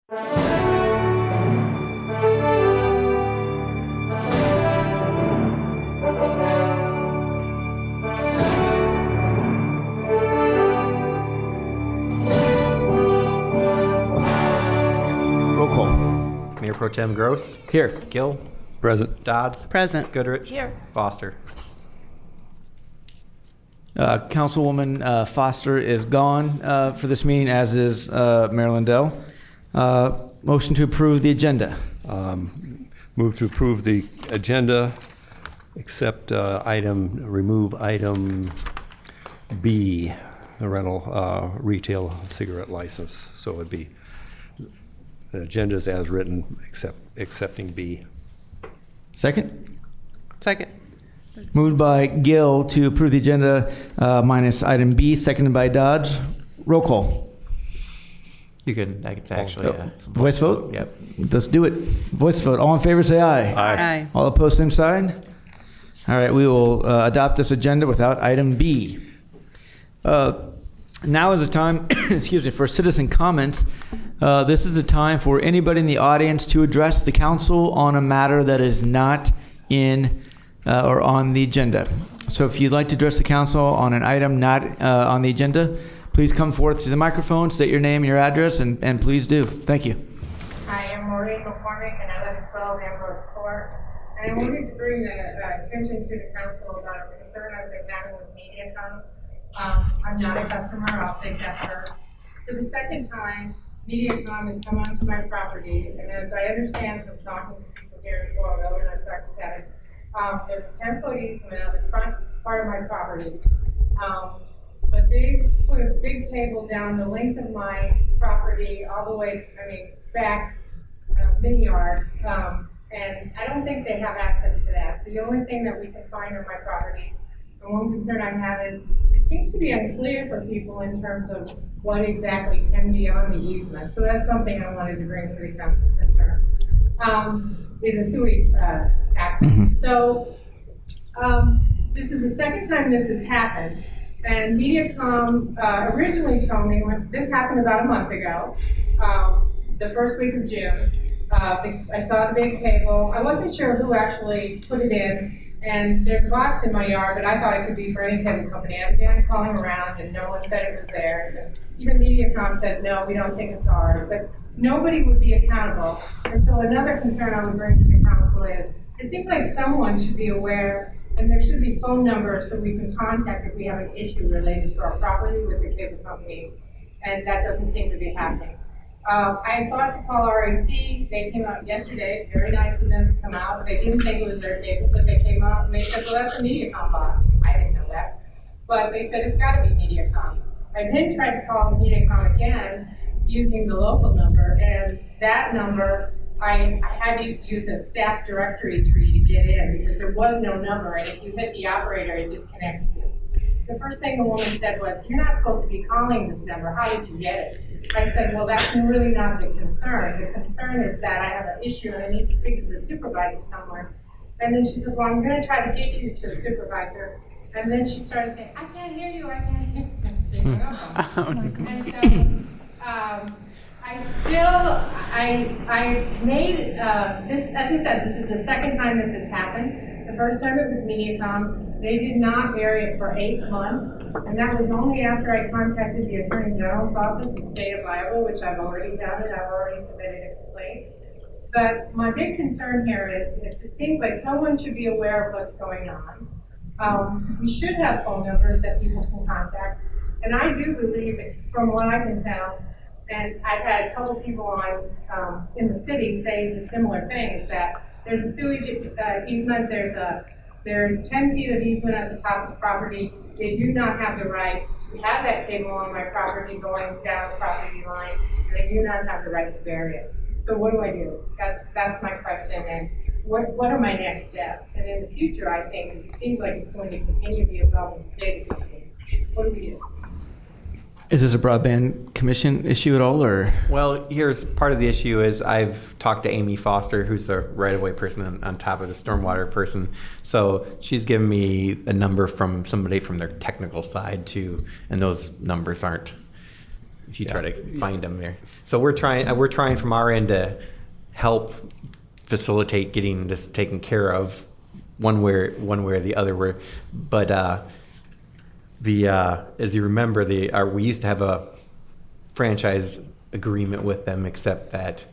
Roll call. Mayor Pro-tem Gross. Here. Gill. Present. Dodds. Present. Goodrich. Here. Foster. Councilwoman Foster is gone for this meeting, as is Marilyn Dell. Motion to approve the agenda. Move to approve the agenda, except remove item B, the rental retail cigarette license. So it would be the agenda is as written, excepting B. Second? Second. Moved by Gill to approve the agenda minus item B, seconded by Dodge. Roll call. You can, I could actually, Voice vote? Yep. Let's do it. Voice vote. All in favor, say aye. Aye. All opposed, same side. All right, we will adopt this agenda without item B. Now is the time, excuse me, for citizen comments. This is a time for anybody in the audience to address the council on a matter that is not in or on the agenda. So if you'd like to address the council on an item not on the agenda, please come forth to the microphone, state your name and your address, and please do. Thank you. Hi, I'm Maureen McCormick, and I live at 12 Ambrose Court. And I wanted to bring the attention to the council about a concern I've been having with Mediacom. I'm not a customer, I'll take that first. For the second time, Mediacom has come onto my property, and as I understand from talking to people here in Coralville, and I've talked to Kevin, there's a 10-foot easement on the front part of my property. But they put a big cable down the length of my property all the way, back many yards. And I don't think they have access to that. So the only thing that we can find on my property, and one concern I have is, it seems to be unclear for people in terms of what exactly can be on the easement. So that's something I wanted to bring to the council's concern. Is a sewage accident. So this is the second time this has happened. And Mediacom originally told me when this happened about a month ago, the first week of June. I saw the big cable. I wasn't sure who actually put it in, and there's a box in my yard, but I thought it could be for any cable company. I began calling around, and no one said it was theirs. And even Mediacom said, no, we don't think it's ours. But nobody would be accountable. And so another concern I would bring to the council is, it seems like someone should be aware, and there should be phone numbers so we can contact if we have an issue related to our property with the cable company, and that doesn't seem to be happening. I thought to call RAC. They came out yesterday. Very nice of them to come out. They didn't think it was their cable, but they came out and they said, well, that's a Mediacom box. I didn't know that. But they said it's got to be Mediacom. I then tried to call Mediacom again using the local number, and that number, I had to use a staff directory tree to get in because there was no number, and if you hit the operator, it disconnected you. The first thing the woman said was, you're not supposed to be calling this number. How did you get it? I said, well, that's really not the concern. The concern is that I have an issue and I need to speak to the supervisor somewhere. And then she said, well, I'm going to try to get you to the supervisor. And then she started saying, I can't hear you, I can't hear you. And she hung up on me. And so, I made this, as I said, this is the second time this has happened. The first time it was Mediacom. They did not air it for 8 months, and that was only after I contacted the Attorney General's office in the state of Iowa, which I've already done, and I've already submitted a complaint. But my big concern here is it seems like someone should be aware of what's going on. We should have phone numbers that people can contact, and I do believe, from what I can tell, and I've had a couple people on in the city say the similar thing, is that there's a sewage easement, there's 10 feet of easement at the top of the property. They do not have the right to have that cable on my property going down the property line, and they do not have the right to bury it. So what do I do? That's my question, and what are my next steps? And in the future, I think, it seems like it's going to continue to be a problem with data companies. What do we do? Is this a broadband commission issue at all, or? Well, here's part of the issue is I've talked to Amy Foster, who's the right-of-way person on top of the stormwater person. So she's given me a number from somebody from their technical side too, and those numbers aren't, if you try to find them there. So we're trying from our end to help facilitate getting this taken care of one way or the other. But as you remember, we used to have a franchise agreement with them, except that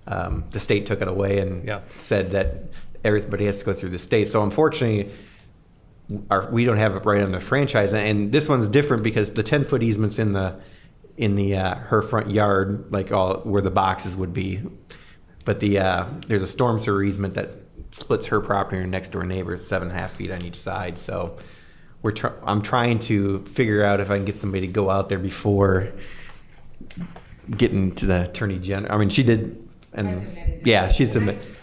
the state took it away and said that everybody has to go through the state. So unfortunately, we don't have it right on the franchise, and this one's different because the 10-foot easement's in the her front yard, like all where the boxes would be. But there's a storm sewer easement that splits her property and her next door neighbors 7.5 feet on each side. So I'm trying to figure out if I can get somebody to go out there before getting to the attorney general. I mean, she did, and yeah,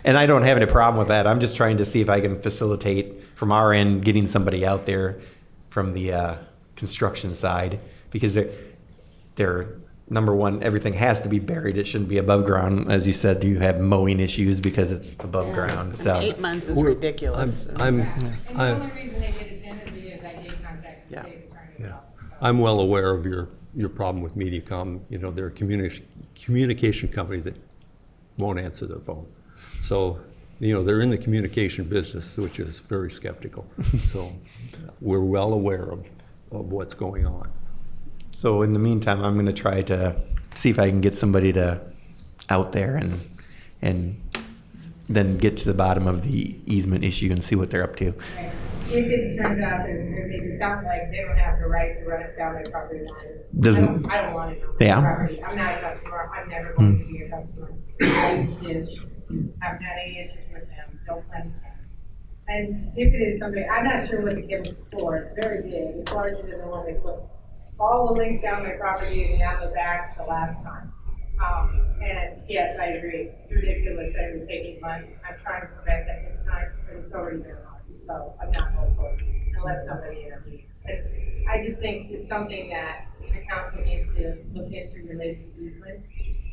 and I don't have any problem with that. I'm just trying to see if I can facilitate from our end getting somebody out there from the construction side, because they're number one, everything has to be buried. It shouldn't be above ground. As you said, you have mowing issues because it's above ground. So 8 months is ridiculous. And the only reason they get it tentatively is I did contact the state attorney. I'm well aware of your problem with Mediacom. You know, they're a communication company that won't answer their phone. So, you know, they're in the communication business, which is very skeptical. So we're well aware of what's going on. So in the meantime, I'm going to try to see if I can get somebody out there and then get to the bottom of the easement issue and see what they're up to. Right. If it turns out that it sounds like they don't have the right to run it down their property line, I don't want it on my property. I'm not a customer. I'm never going to be a customer. I haven't had any issues with them. Don't plan to. And if it is somebody, I'm not sure what to give them for. It's very big. It's larger than the one they put all the links down my property and down the back the last time. And yes, I agree. It's ridiculous that it would take 8 months. I'm trying to prevent that this time, but it's already been on. So I'm not hopeful unless somebody intervenes. And I just think it's something that the council needs to look into related to easement.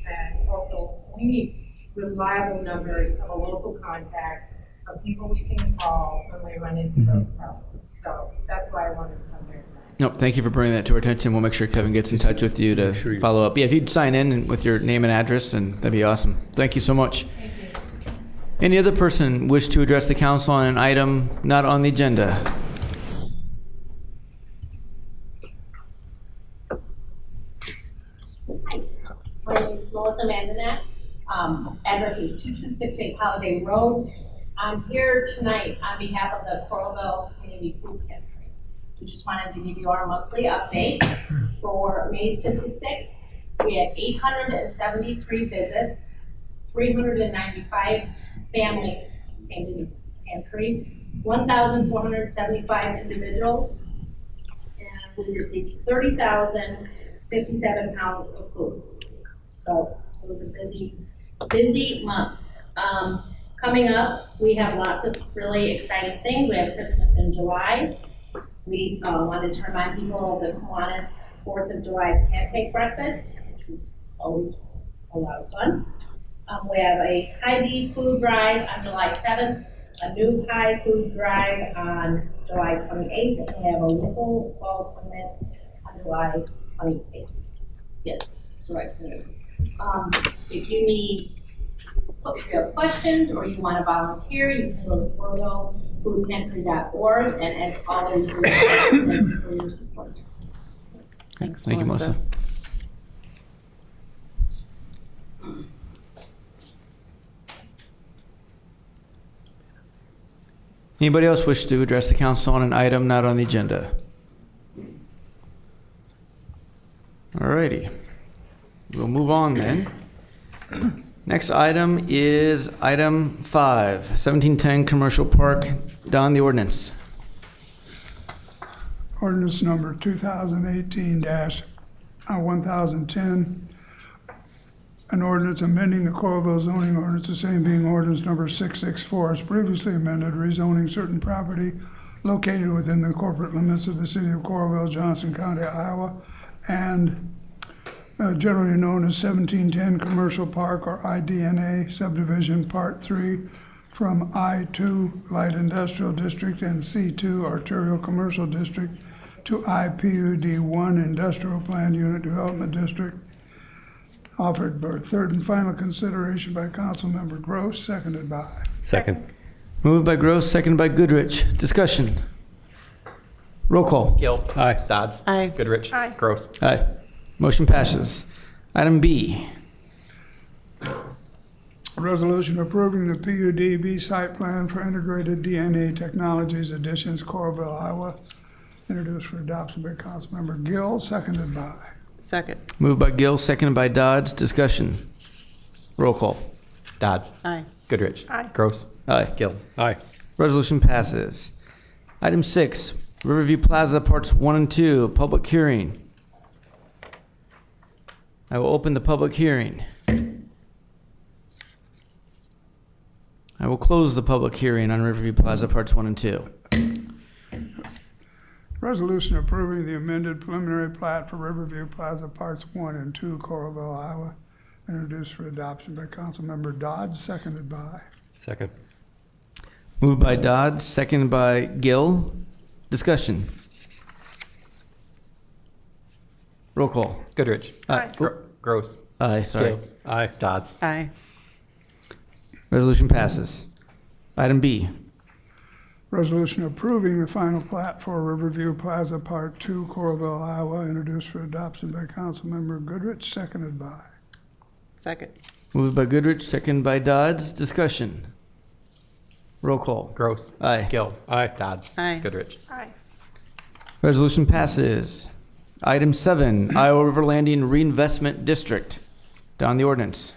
And also, we need reliable numbers of a local contact of people we can call when we run into those problems. So that's why I wanted to come here tonight. Nope, thank you for bringing that to our attention. We'll make sure Kevin gets in touch with you to follow up. Yeah, if you'd sign in with your name and address, and that'd be awesome. Thank you so much. Thank you. Any other person wish to address the council on an item not on the agenda? Hi, my name is Melissa Mandanak. Address is 2268 Holiday Road. I'm here tonight on behalf of the Coralville Community Food Pantry. We just wanted to give you our monthly update for May statistics. We had 873 visits, 395 families came to the pantry, 1,475 individuals, and we received 30,057 pounds of food. So it was a busy month. Coming up, we have lots of really exciting things. We have Christmas in July. We wanted to remind people of the Kiwanis 4th of July pancake breakfast, which is always a lot of fun. We have a Hy-Vee food drive on July 7th, a new pie food drive on July 28th, and we have a local ball tournament on July 28th. Yes, July 28th. If you have questions or you want to volunteer, you can go to coralvillefoodpantry.org, and as always, thank you for your support. Thanks, Thank you, Melissa. Anybody else wish to address the council on an item not on the agenda? All righty. We'll move on then. Next item is item 5, 1710 Commercial Park. Don, the ordinance. Ordinance number 2018-1010. An ordinance amending the Coralville zoning ordinance, the same being ordinance number 664 as previously amended, rezoning certain property located within the corporate limits of the city of Coralville, Johnson County, Iowa, and generally known as 1710 Commercial Park, or IDNA subdivision Part 3, from I-2 Light Industrial District and C2 Arterial Commercial District to IPUD 1 Industrial Plan Unit Development District. offered for third and final consideration by Councilmember Gross, seconded by. Second. Moved by Gross, seconded by Goodrich. Discussion. Roll call. Gill. Aye. Dodds. Aye. Goodrich. Aye. Gross. Aye. Motion passes. Item B. A resolution approving the PUDB site plan for integrated DNA technologies additions, Coralville, Iowa, introduced for adoption by Councilmember Gill, seconded by. Second. Moved by Gill, seconded by Dodds. Discussion. Roll call. Dodds. Aye. Goodrich. Aye. Gross. Aye. Gill. Aye. Resolution passes. Item 6, Riverview Plaza Parts 1 and 2, public hearing. I will open the public hearing. I will close the public hearing on Riverview Plaza Parts 1 and 2. Resolution approving the amended preliminary plat for Riverview Plaza Parts 1 and 2, Coralville, Iowa, introduced for adoption by Councilmember Dodds, seconded by. Second. Moved by Dodds, seconded by Gill. Discussion. Roll call. Goodrich. Aye. Gross. Aye, sorry. Gill. Aye. Dodds. Aye. Resolution passes. Item B. Resolution approving the final plat for Riverview Plaza Part 2, Coralville, Iowa, introduced for adoption by Councilmember Goodrich, seconded by. Second. Moved by Goodrich, seconded by Dodds. Discussion. Roll call. Gross. Aye. Gill. Aye. Dodds. Aye. Goodrich. Aye. Resolution passes. Item 7, Iowa River Landing Reinvestment District. Down the ordinance.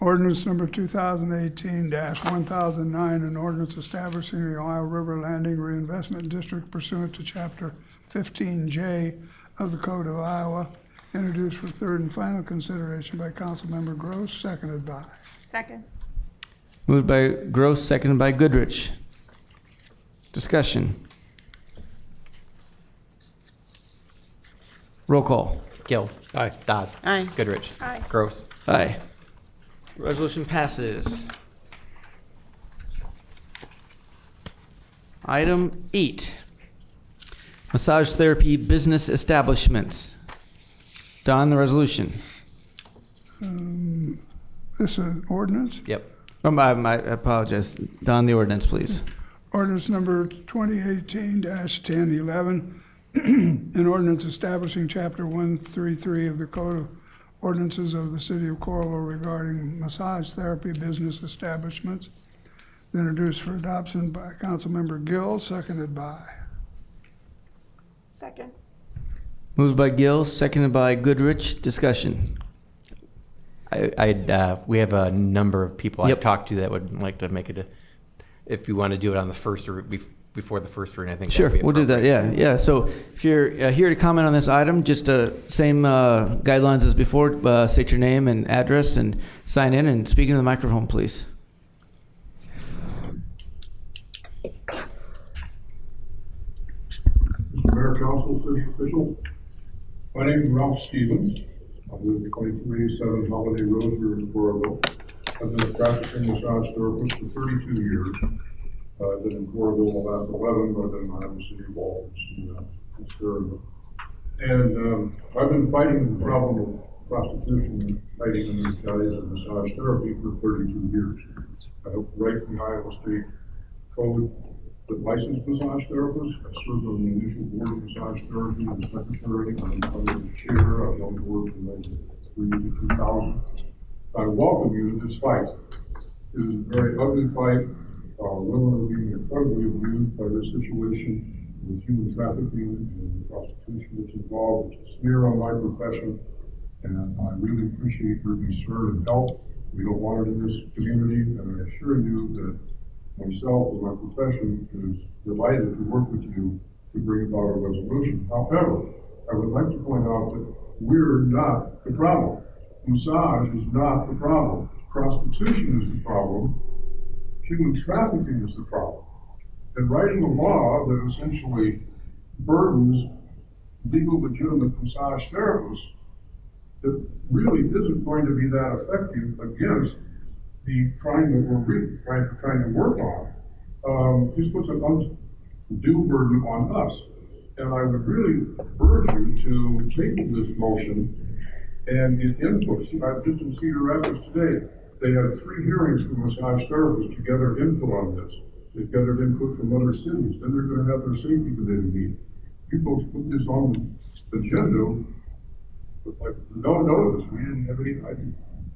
Ordinance number 2018-1009, an ordinance establishing the Ohio River Landing Reinvestment District pursuant to Chapter 15J of the Code of Iowa, introduced for third and final consideration by Councilmember Gross, seconded by. Second. Moved by Gross, seconded by Goodrich. Discussion. Roll call. Gill. Aye. Dodds. Aye. Goodrich. Aye. Gross. Aye. Resolution passes. Item 8, massage therapy business establishments. Don, the resolution. This is an ordinance. Yep. I apologize. Don, the ordinance, please. Ordinance number 2018-1011, an ordinance establishing Chapter 133 of the Code of Ordinances of the City of Coralville regarding massage therapy business establishments, introduced for adoption by Councilmember Gill, seconded by. Second. Moved by Gill, seconded by Goodrich. Discussion. We have a number of people Yep. I've talked to that would like to make it, if you want to do it on the first or before the first reading, I think. Sure, that'd be we'll do that. appropriate. Yeah. So if you're here to comment on this item, just same guidelines as before. State your name and address and sign in and speak into the microphone, please. Mayor, Council, City Officials. My name is Ralph Stevens. I live at 2287 Holiday Road here in Coralville. I've been a practicing massage therapist for 32 years. I've been in Coralville the last 11, but I've been in Iowa City Walls in Coralville. And I've been fighting the problem of prostitution and fighting in these guys in massage therapy for 32 years. I helped write the Iowa State Code that licensed massage therapists. I served on the initial board of massage therapy as secretary. I'm the chair. I've held the board from 1993 to 2000. I welcome you to this fight. It is a very ugly fight. Women are being incredibly abused by this situation with human trafficking and prostitution that's involved. It's a smear on my profession, and I really appreciate your concern and help. We don't want it in this community, and I assure you that myself and my profession is delighted to work with you to bring about a resolution. However, I would like to point out that we're not the problem. Massage is not the problem. Prostitution is the problem. Human trafficking is the problem. And writing a law that essentially burdens legal, legitimate massage therapists that really isn't going to be that effective against the crime that we're really trying to work on, just puts an undue burden on us. And I would really urge you to table this motion and get input. See, I just in Cedar Rapids today, they had 3 hearings for massage therapists to gather input on this. They've gathered input from other cities. Then they're going to have their safety committee meeting. You folks put this on the agenda, but like, we don't know this. We didn't have any, I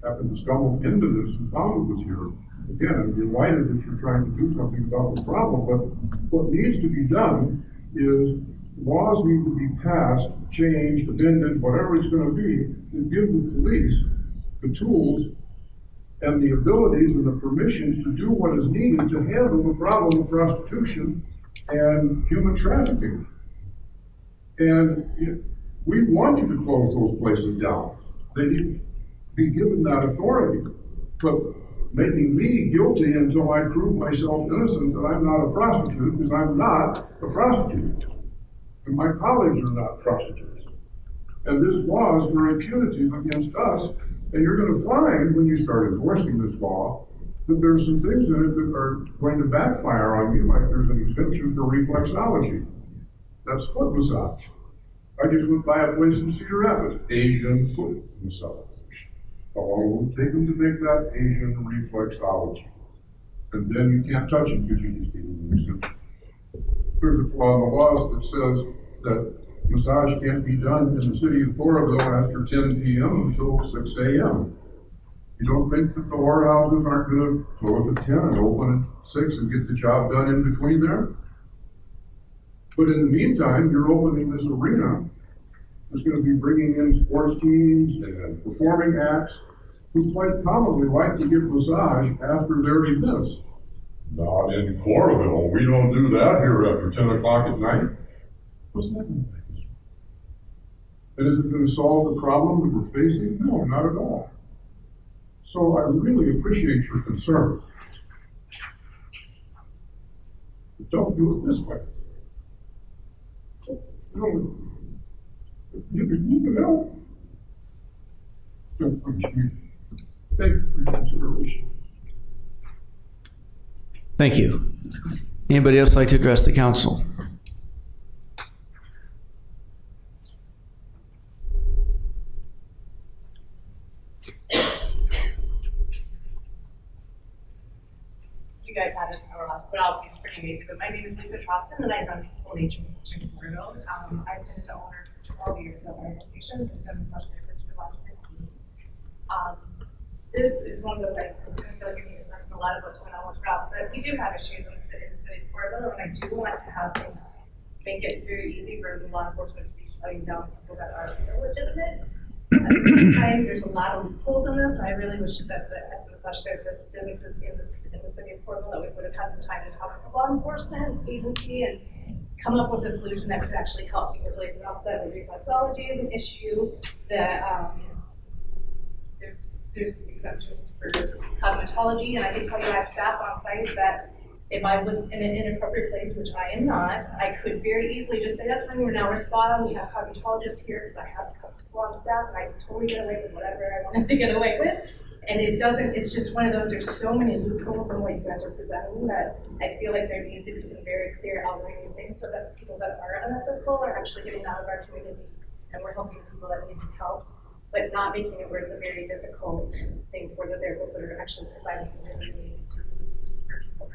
happened to stumble into this and found it was here. Again, I'm delighted that you're trying to do something about the problem, but what needs to be done is laws need to be passed, changed, amended, whatever it's going to be, to give the police the tools and the abilities and the permissions to do what is needed to handle the problem of prostitution and human trafficking. And we want you to close those places down. They need to be given that authority. But making me guilty until I prove myself innocent that I'm not a prostitute, because I'm not a prostitute. And my colleagues are not prostitutes. And this law is very punitive against us. And you're going to find, when you start enforcing this law, that there's some things in it that are going to backfire on you, like there's an exemption for reflexology. That's foot massage. I just went by a place in Cedar Rapids, Asian foot massage. How long will it take them to make that Asian reflexology? And then you can't touch it because you just give them an exemption. There's a clause in the laws that says that massage can't be done in the city of Coralville after 10 p.m. until 6 a.m. You don't think that the whorehouses aren't going to close at 10 and open at 6 and get the job done in between there? But in the meantime, you're opening this arena that's going to be bringing in sports teams and performing acts who quite commonly like to get massage after their events. Not in Coralville. We don't do that here after 10 o'clock at night. What's that going to make? And is it going to solve the problem that we're facing? No, not at all. So I really appreciate your concern. But don't do it this way. You can help. Don't punish me. Thank you for your consideration. Thank you. Anybody else like to address the council? You guys had it, but I'll be pretty amazing. But my name is Lisa Trofton, and I run Peaceful Nature Section in Coralville. I've been the owner for 12 years of our location. I've been massage therapist for the last 15. This is one of those, I feel like I need to talk a lot of what's going on with Ralph, but we do have issues in the city of Coralville, and I do want to have things make it very easy for the law enforcement to be shutting down people that are illegitimate. At the same time, there's a lot of loopholes in this, and I really wish that as a massage therapist businesses in the city of Coralville, that we would have had some time to talk with the law enforcement agency and come up with a solution that could actually help, because like Ralph said, the reflexology is an issue, that there's exemptions for cosmetology, and I can tell you I have staff on site that if I was in an inappropriate place, which I am not, I could very easily just say, that's fine, we're now responding, we have cosmetologists here, because I have people on staff, and I can totally get away with whatever I wanted to get away with. And it doesn't, it's just one of those, there's so many loopholes from what you guys are presenting that I feel like there needs to be some very clear outlining things so that people that are unethical are actually getting out of our community, and we're helping people that need help, but not making it where it's a very difficult thing for the therapists that are actually providing really amazing services for people.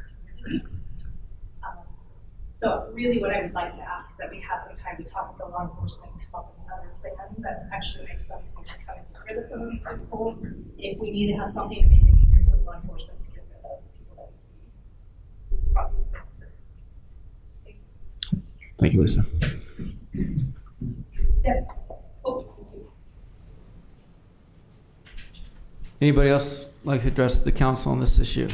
So really what I would like to ask is that we have some time to talk with the law enforcement and come up with another plan that actually makes sense and can kind of get rid of some of these loopholes. If we need to have something to make it easier for law enforcement to get rid of people that would be prosecuted. Thank you, Lisa. Yes. Oh, thank you. Anybody else like to address the council on this issue?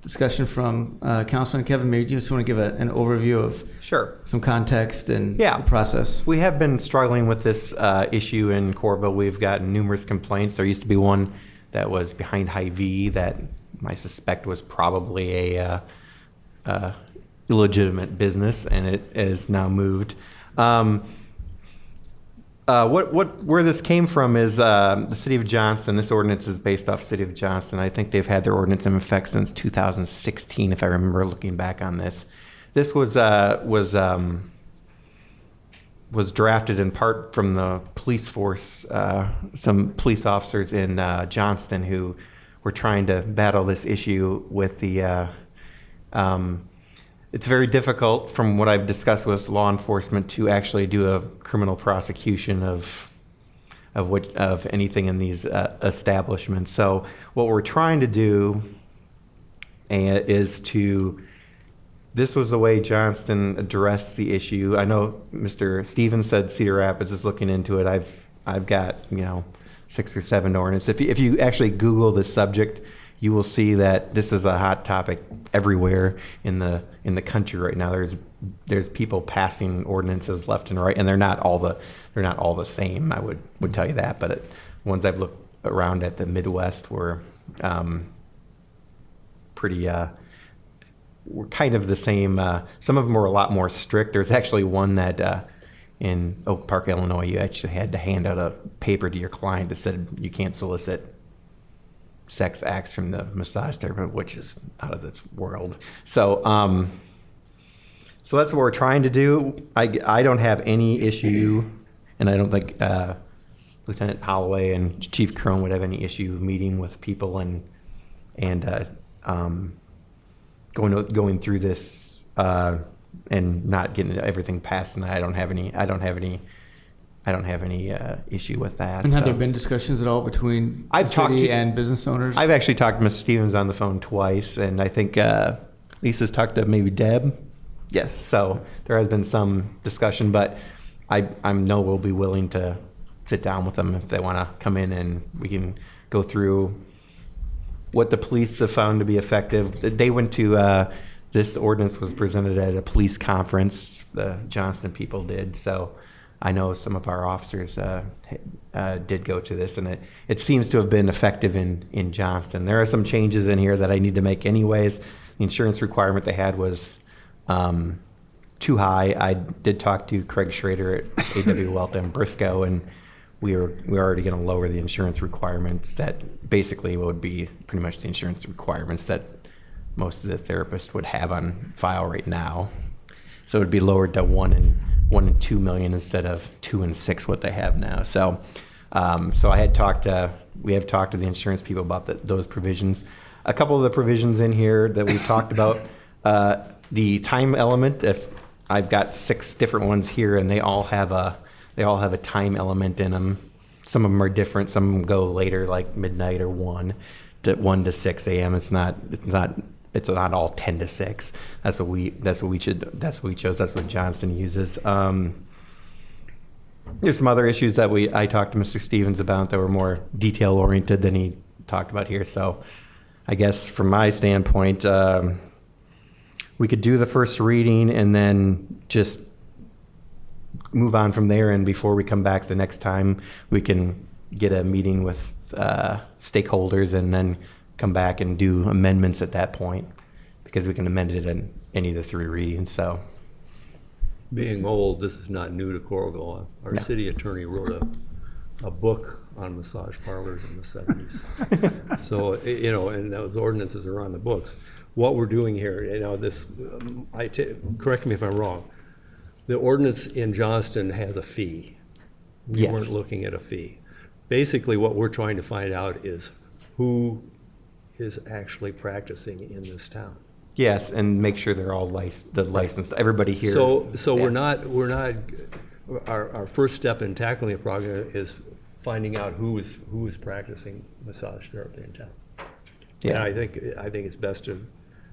Discussion from Councilman Kevin. Maybe you just want to give an overview of Sure. some context and Yeah. the process. We have been struggling with this issue in Coralville. We've gotten numerous complaints. There used to be one that was behind Hy-Vee that I suspect was probably a illegitimate business, and it is now moved. Where this came from is the city of Johnston. This ordinance is based off city of Johnston. I think they've had their ordinance in effect since 2016, if I remember looking back on this. This was drafted in part from the police force, some police officers in Johnston who were trying to battle this issue with the. It's very difficult, from what I've discussed with law enforcement, to actually do a criminal prosecution of anything in these establishments. So what we're trying to do is to. This was the way Johnston addressed the issue. I know Mr. Stevens said Cedar Rapids is looking into it. I've got 6 or 7 ordinances. If you actually Google this subject, you will see that this is a hot topic everywhere in the country right now. There's people passing ordinances left and right, and they're not all the same. I would tell you that, but ones I've looked around at the Midwest were pretty. Were kind of the same. Some of them were a lot more strict. There's actually one that in Oak Park, Illinois, you actually had to hand out a paper to your client that said you can't solicit sex acts from the massage therapist, which is out of this world. So, so that's what we're trying to do. I don't have any issue, and I don't think Lieutenant Holloway and Chief Crone would have any issue meeting with people and going through this and not getting everything passed, and I don't have any issue with that. And have there been discussions at all between I've the talked city to- and business owners? I've actually talked to Ms. Stevens on the phone twice, and I think Lisa's talked to maybe Deb. Yes, so there has been some discussion, but I know we'll be willing to sit down with them if they want to come in, and we can go through what the police have found to be effective. They went to, this ordinance was presented at a police conference, the Johnston people did, so I know some of our officers did go to this, and it seems to have been effective in Johnston. There are some changes in here that I need to make anyways. The insurance requirement they had was too high. I did talk to Craig Schrader at AW Wealth and Briscoe, and we're already going to lower the insurance requirements. That basically would be pretty much the insurance requirements that most of the therapists would have on file right now. So it would be lowered to 1 and 2 million instead of 2 and 6 what they have now. So, so we have talked to the insurance people about those provisions. A couple of the provisions in here that we've talked about, the time element. If I've got 6 different ones here, and they all have a time element in them. Some of them are different. Some of them go later, like midnight or 1 to 6 a.m. It's not all 10 to 6. That's what we chose. That's what Johnston uses. There's some other issues that I talked to Mr. Stevens about that were more detail oriented than he talked about here. So I guess from my standpoint, we could do the first reading and then just move on from there. And before we come back the next time, we can get a meeting with stakeholders and then come back and do amendments at that point, because we can amend it in any of the 3 readings. So, Being old, this is not new to Coralville. Our city attorney wrote a book on massage parlors in the 70s. So, and those ordinances are on the books. What we're doing here, correct me if I'm wrong, the ordinance in Johnston has a fee. We Yes. weren't looking at a fee. Basically, what we're trying to find out is who is actually practicing in this town. yes, and make sure they're all licensed. Everybody here. So Yeah. we're not, our first step in tackling the problem is finding out who is practicing massage therapy in town. And Yeah. I think it's best to,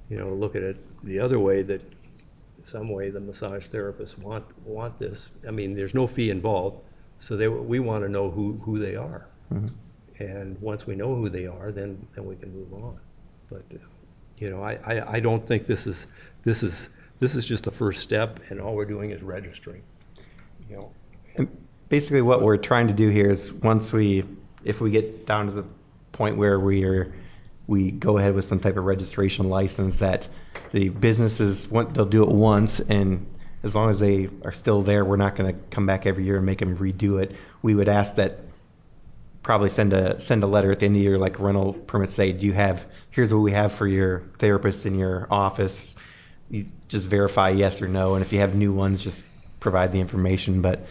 look at it the other way, that some way the massage therapists want this. I mean, there's no fee involved, so we want to know who they are. Mm-hmm. And once we know who they are, then we can move on. But I don't think this is just the first step, and all we're doing is registering. And basically what we're trying to do here is if we get down to the point where we go ahead with some type of registration license, that the businesses, they'll do it once, and as long as they are still there, we're not going to come back every year and make them redo it. We would ask that probably send a letter at the end of the year, like rental permits, say, here's what we have for your therapist in your office. You just verify yes or no, and if you have new ones, just provide the information. But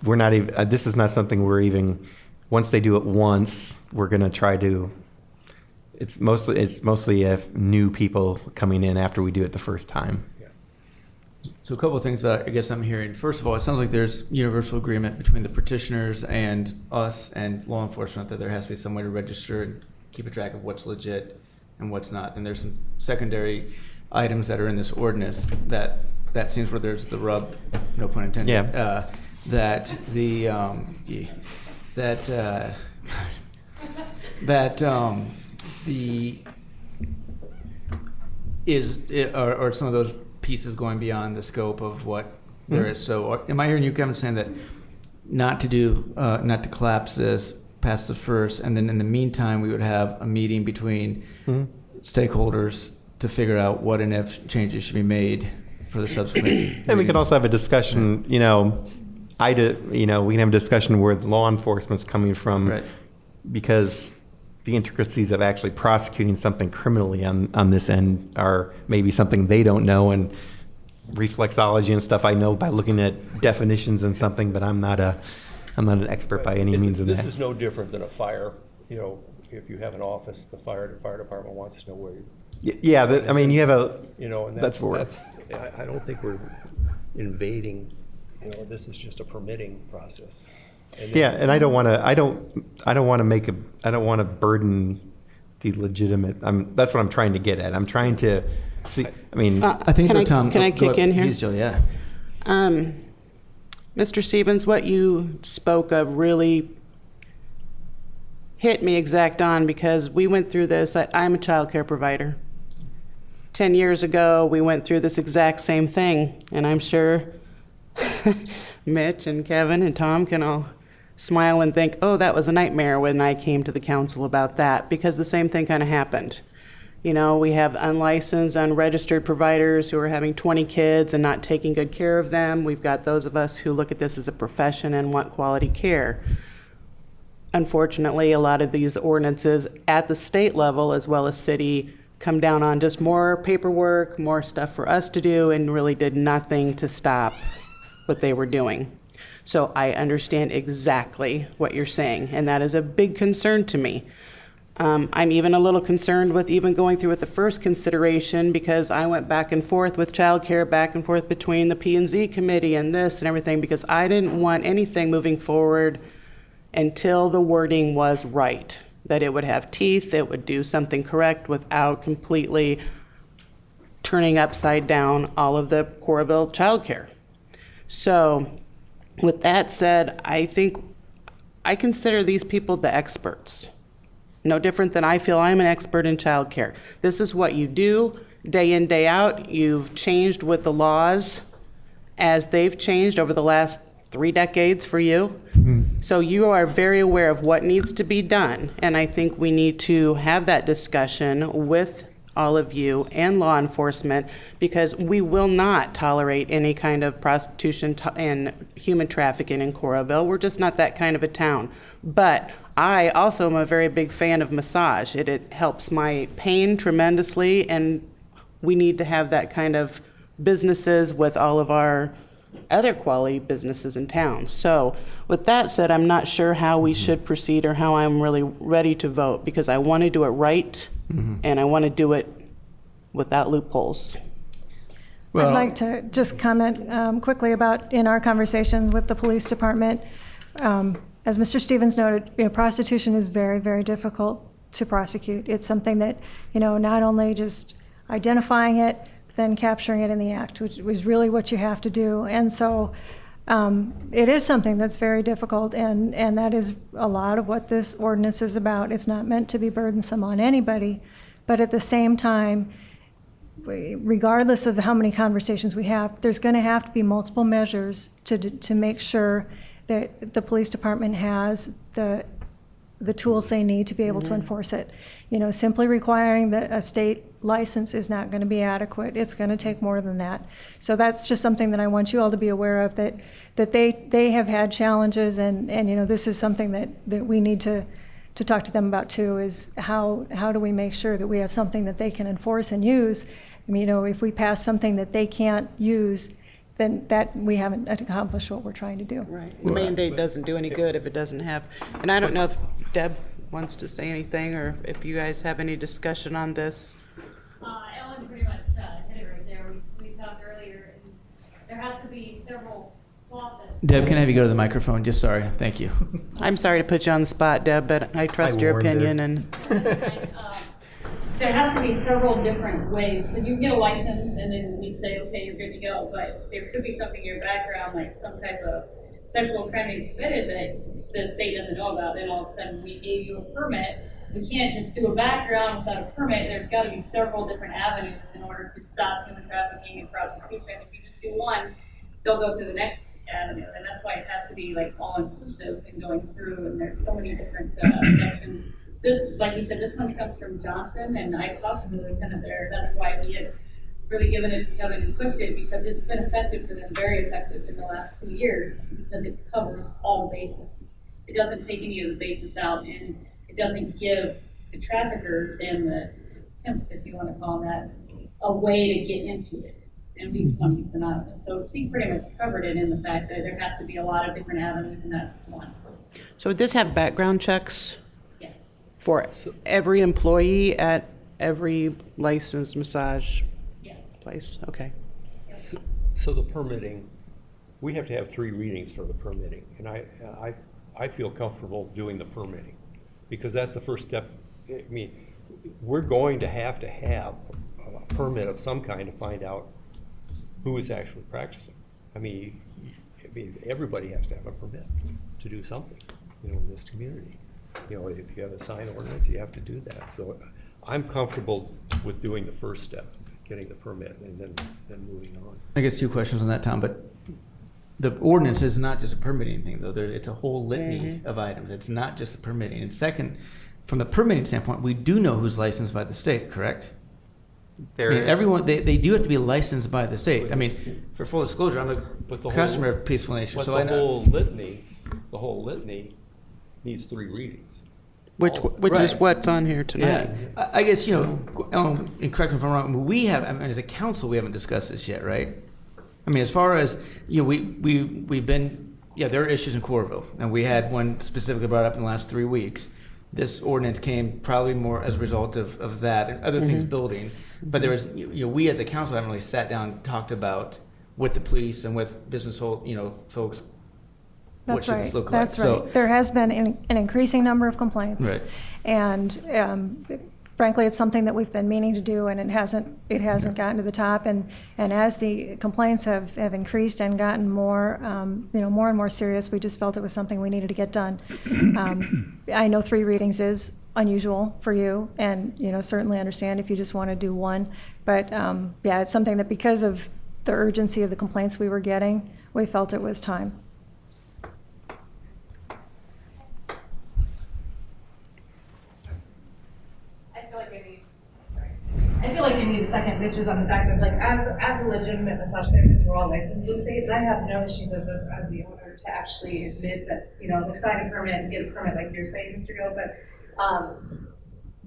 we're not even, this is not something we're even, once they do it once, we're going to try to, it's mostly if new people coming in after we do it the first time. So a couple of things that I guess I'm hearing. First of all, it sounds like there's universal agreement between the petitioners and us and law enforcement that there has to be some way to register and keep a track of what's legit and what's not. And there's some secondary items that are in this ordinance that seems where there's the rub, no pun intended. Yeah. That the or some of those pieces going beyond the scope of what there is. So am I hearing you, Kevin, saying that not to collapse this past the first, and then in the meantime we would have a meeting between stakeholders to figure out what and if changes should be made for the subsequent And we can also have a discussion, we can have a discussion where the law enforcement's coming from, Right. because the intricacies of actually prosecuting something criminally on this end are maybe something they don't know, and reflexology and stuff I know by looking at definitions and something, but I'm not an expert by any means in that. This is no different than a fire. If you have an office, the fire department wants to know where You have a, and That's for it. I don't think we're invading. This is just a permitting process. and I don't want to burden the legitimate. That's what I'm trying to get at. I'm trying to see. I think Can Tom. I go kick in here? Please, Jill, yeah. Mr. Stevens, what you spoke of really hit me exact on, because we went through this. I'm a child care provider. 10 years ago, we went through this exact same thing, and I'm sure Mitch and Kevin and Tom can all smile and think, oh, that was a nightmare when I came to the council about that, because the same thing kind of happened. We have unlicensed, unregistered providers who are having 20 kids and not taking good care of them. We've got those of us who look at this as a profession and want quality care. Unfortunately, a lot of these ordinances at the state level as well as city come down on just more paperwork, more stuff for us to do, and really did nothing to stop what they were doing. So I understand exactly what you're saying, and that is a big concern to me. I'm even a little concerned with even going through with the first consideration, because I went back and forth with childcare, back and forth between the P&Z committee and this and everything, because I didn't want anything moving forward until the wording was right, that it would have teeth, it would do something correct without completely turning upside down all of the Coralville childcare. So with that said, I think I consider these people the experts. No different than I feel I'm an expert in childcare. This is what you do day in, day out. You've changed with the laws as they've changed over the last 3 decades for you. So you are very aware of what needs to be done. And I think we need to have that discussion with all of you and law enforcement, because we will not tolerate any kind of prostitution and human trafficking in Coralville. We're just not that kind of a town. But I also am a very big fan of massage. It helps my pain tremendously, and we need to have that kind of businesses with all of our other quality businesses in town. So with that said, I'm not sure how we should proceed or how I'm really ready to vote, because I want to do it right, and I want to do it without loopholes. Well, I'd like to just comment quickly about in our conversations with the police department. As Mr. Stevens noted, prostitution is very, very difficult to prosecute. It's something that, not only just identifying it, but then capturing it in the act, which was really what you have to do. And so it is something that's very difficult, and that is a lot of what this ordinance is about. It's not meant to be burdensome on anybody, but at the same time, regardless of how many conversations we have, there's going to have to be multiple measures to make sure that the police department has the the tools they need to be able to enforce it. You know, simply requiring that a state license is not going to be adequate. It's going to take more than that. So that's just something that I want you all to be aware of, that they have had challenges, and you know, this is something that we need to talk to them about too, is how do we make sure that we have something that they can enforce and use. I mean, you know, if we pass something that they can't use, then that we haven't accomplished what we're trying to do. Right. The mandate doesn't do any good if it doesn't have, and I don't know if Deb wants to say anything, or if you guys have any discussion on this. Ellen pretty much hit it right there. We talked earlier, and there has to be several faucets. Deb, can I have you go to the microphone? Just sorry. Thank you. I'm sorry to put you on the spot, Deb, but I trust your warned her. opinion, and There has to be several different ways, because you get a license and then we say, okay, you're good to go, but there could be something in your background, like some type of sexual crime you committed that the state doesn't know about, then all of a sudden we gave you a permit. We can't just do a background without a permit. There's got to be several different avenues in order to stop human trafficking and prostitution. If you just do one, they'll go to the next avenue, and that's why it has to be like all-inclusive and going through, and there's so many different sections. This, like you said, this one comes from Johnson, and I talked to the lieutenant there. That's why we had really given it to Kevin and pushed it, because it's been effective for them, very effective in the last 2 years, because it covers all bases. It doesn't take any of the bases out, and it doesn't give the traffickers and the pimps, if you want to call that, a way to get into it. And we just want to keep them out of it. So she pretty much covered it in the fact that there has to be a lot of different avenues, and that's one. so would this have background checks Yes. for every employee at every licensed massage Yes. place? Okay. So the permitting, we have to have 3 readings for the permitting, and I feel comfortable doing the permitting, because that's the first step. I mean, we're going to have a permit of some kind to find out who is actually practicing. I mean, everybody has to have a permit to do something, you know, in this community. You know, if you have a sign ordinance, you have to do that. So I'm comfortable with doing the first step, getting the permit, and then moving on. I guess 2 questions on that, Tom, but the ordinance is not just a permitting thing, though. It's a whole litany of items. It's not just the permitting. And second, from the permitting standpoint, we do know who's licensed by the state, correct? I mean, everyone, they do have to be licensed by the state. I mean, for full disclosure, I'm a customer of Peaceful Nation, But so I the know. whole litany needs 3 readings. Which is Right. what's on here tonight. Yeah, I guess, you know, and correct me if I'm wrong, we have, I mean, as a council, we haven't discussed this yet, right? I mean, as far as, you know, we've been, yeah, there are issues in Coralville, and we had one specifically brought up in the last 3 weeks. This ordinance came probably more as a result of that and other things building. But there was, you know, we as a council haven't really sat down and talked about with the police and with business folks. What That's should right. this look like? That's So- right. There has been an increasing number of complaints. Right. And frankly, it's something that we've been meaning to do, and it hasn't gotten to the top. And as the complaints have increased and gotten more, more and more serious, we just felt it was something we needed to get done. I know 3 readings is unusual for you, and, you know, certainly understand if you just want to do one. But, yeah, it's something that, because of the urgency of the complaints we were getting, we felt it was time. I feel like I need a second, which is on the fact of, like, as a legitimate massage therapist, we're all licensed in the state, and I have no issues as the owner to actually admit that, you know, sign a permit and get a permit like you're saying, Mr. Gill, but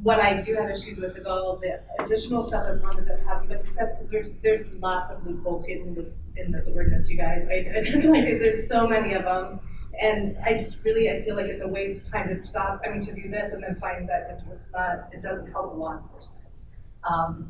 what I do have issues with is all of the additional stuff that's on it that hasn't been discussed, because there's lots of loopholes in this ordinance, you guys. It's like, there's so many of them, and I feel like it's a waste of time to to do this and then find that it doesn't help law enforcement.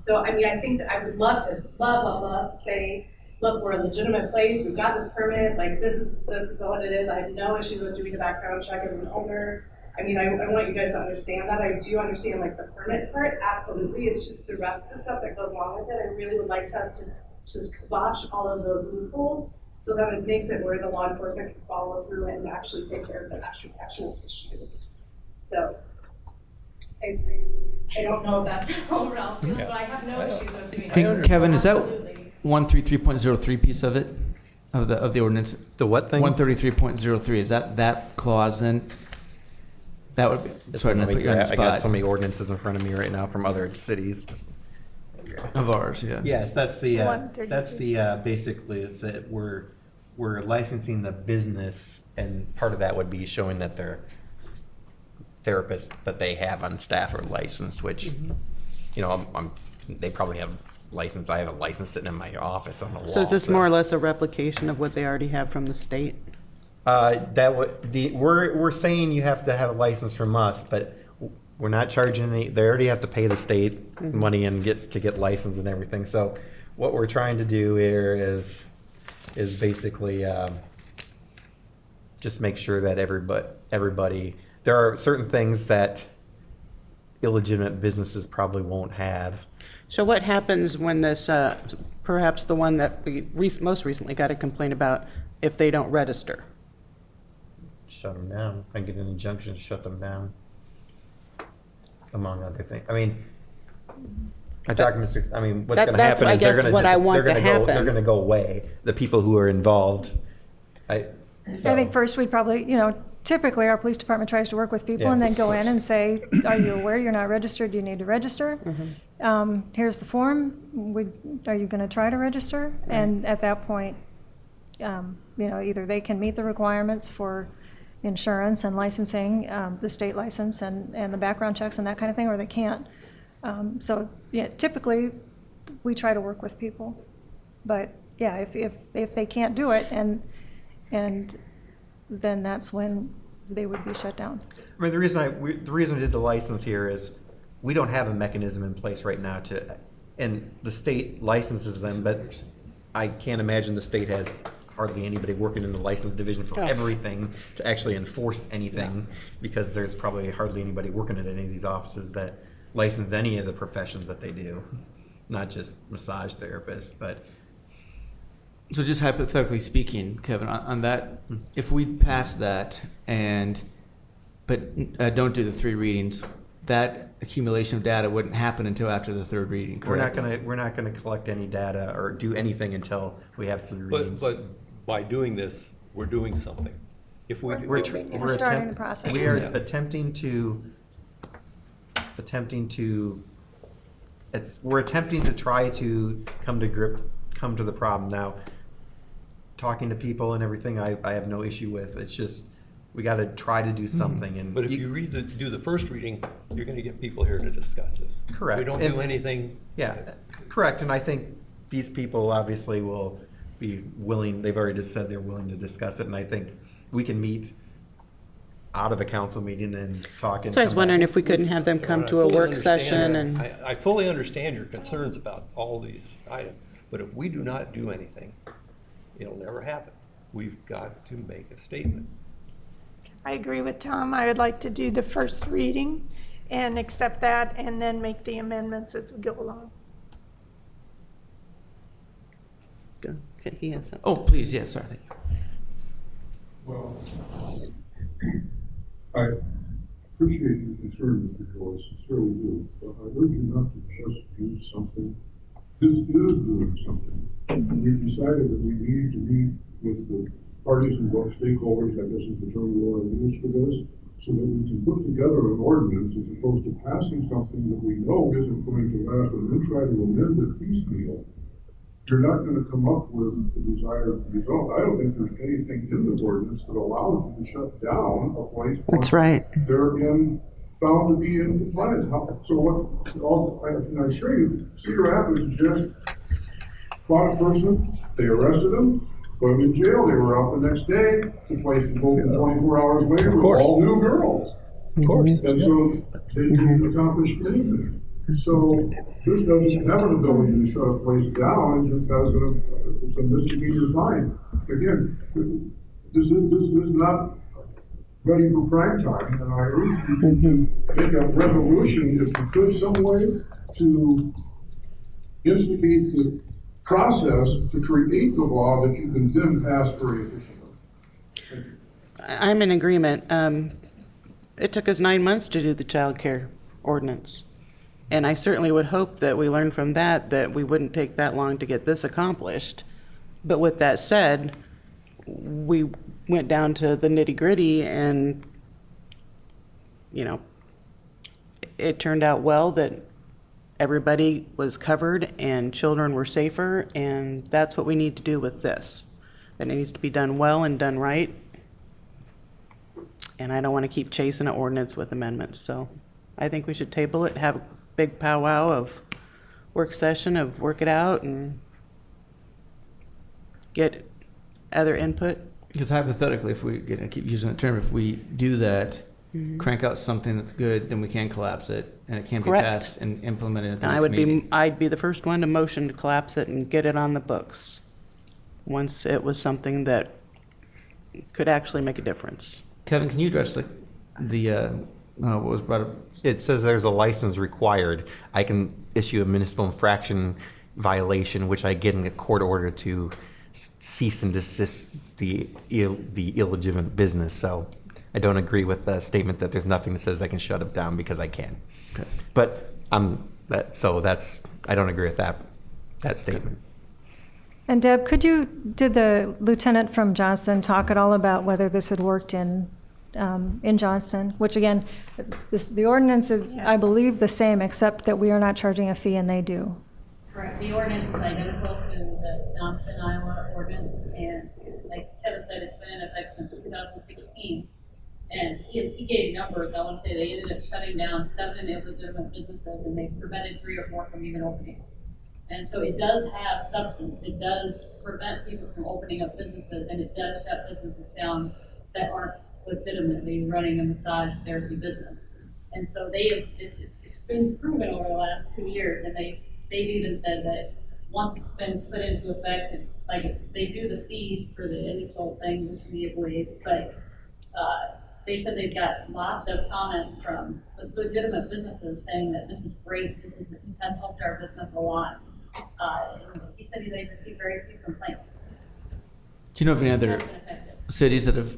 So, I mean, I think that I would love to say, look, we're a legitimate place, we've got this permit, like, this is what it is, I have no issues with doing a background check as an owner. I mean, I want you guys to understand that. I do understand, like, the permit part, absolutely. It's just the rest of the stuff that goes along with it. I really would like us to just watch all of those loopholes so that it makes it where the law enforcement can follow through and actually take care of the actual issue. So, I don't know if that's how Ralph feels, but I have no issues with doing Hey, it. Kevin, is that Absolutely. 133.03 piece of it, of the ordinance? The what thing? 133.03, is that clause then? That would be, Just sorry to wanna put make you on the I got so spot many ordinances in front of me right now from other cities. Just of ours, yeah. Yes, that's the, 132. basically is that we're licensing the business, and part of that would be showing that their therapists that they have on staff are licensed, which, you know, they probably have license. I have a license sitting in my office on the wall. So is this more or less a replication of what they already have from the state? We're saying you have to have a license from us, but we're not charging any, they already have to pay the state money and get licensed and everything. So what we're trying to do here is basically just make sure that everybody, there are certain things that illegitimate businesses probably won't have. So what happens when this, perhaps the one that we most recently got a complaint about, if they don't register? Shut them down. I get an injunction to shut them down, among other things. I mean, what's going to That's, happen I is they're guess, going to what I want to They're happen. going to go away. The people who are involved. I think first we'd probably, typically our police department tries to work with people Yeah, and then of go in course. and say, are you aware you're not registered? You need to register. Here's the form. Are you going to try to register? And at that point, either they can meet the requirements for insurance and licensing, the state license and the background checks and that kind of thing, or they can't. So yeah, typically we try to work with people, but yeah, if they can't do it, and then that's when they would be shut down. I mean, the reason I did the license here is we don't have a mechanism in place right now and the state licenses them, but I can't imagine the state has hardly anybody working in the license division for everything to actually enforce anything, because there's probably hardly anybody working at any of these offices that license any of the professions that they do, not just massage therapists, but. So just hypothetically speaking, Kevin, on that, if we pass that but don't do the 3 readings, that accumulation of data wouldn't happen until after the 3rd reading, correct? We're not gonna collect any data or do anything until we have 3 readings. But by doing this, we're doing something. If we, We're starting the process. We are Yeah. attempting to try to come to the problem. Now, talking to people and everything, I have no issue with. It's just, we gotta try to do something. And but if you do the first reading, you're gonna get people here to discuss this. Correct. We don't do anything. Yeah, correct. And I think these people obviously will be willing, they've already just said they're willing to discuss it. And I think we can meet out of a council meeting and talk. So I was wondering if we couldn't have them come to a work session and. I fully understand your concerns about all these items, but if we do not do anything, it'll never happen. We've got to make a statement. I agree with Tom. I would like to do the first reading and accept that and then make the amendments as we go along. Good. He has something. Oh, please, yes, sorry. Thank you. Well, I appreciate your concern, Mr. Joyce, sincerely do, but I urge you not to just do something. This is doing something. We've decided that we need to meet with the parties and stakeholders, I guess is the term we want to use for this, so that we can put together an ordinance as opposed to passing something that we know isn't going to last and then try to amend it piecemeal. You're not going to come up with the desired result. I don't think there's anything in the ordinance that allows you to shut down a place. That's right. They're found to be in compliance. So what, I assure you, Cedar Rapids just caught a person, they arrested him, put him in jail, they were out the next day, the place was open 24 hours later with all new girls. Of course. And so they didn't accomplish anything. So this doesn't have an ability to shut a place down, it just has a misdemeanor fine. Again, this is not ready for prime time, and I urge you to make a resolution, if you could, some way to instigate the process to create the law that you can then pass very efficiently. I'm in agreement. It took us 9 months to do the child care ordinance. And I certainly would hope that we learn from that we wouldn't take that long to get this accomplished. But with that said, we went down to the nitty-gritty, and you know, it turned out well that everybody was covered and children were safer, and that's what we need to do with this. That it needs to be done well and done right. And I don't want to keep chasing an ordinance with amendments, so I think we should table it, have a big powwow of work session of work it out and get other input. Because hypothetically, if we, again, I keep using that term, if we do that, crank out something that's good, then we can collapse it, and it can be Correct. passed and implemented at the And next meeting. I'd be the first one to motion to collapse it and get it on the books, once it was something that could actually make a difference. Kevin, can you address what was brought up? It says there's a license required. I can issue a municipal infraction violation, which I get in a court order to cease and desist the illegitimate business. So I don't agree with the statement that there's nothing that says I can shut it down because I can. Okay. But I don't agree with that statement. And Deb, did the lieutenant from Johnston talk at all about whether this had worked in Johnston? Which again, the ordinance is, I believe, the same, except that we are not charging a fee and they do. Correct. The ordinance is identical to the Johnston, Iowa ordinance, and like Kevin said, it's been in effect since 2016. And he gave numbers. I want to say they ended up shutting down 7 illegitimate businesses, and they prevented 3 or 4 from even opening. And so it does have substance. It does prevent people from opening up businesses, and it does shut businesses down that aren't legitimately running a massage therapy business. And so it's been proven over the last 2 years, and they've even said that once it's been put into effect, like they do the fees for the initial thing, which we have waived, but they said they've got lots of comments from legitimate businesses saying that this is great, it has helped our business a lot. He said they've received very few complaints. Do you know of any other It's been effective. cities that have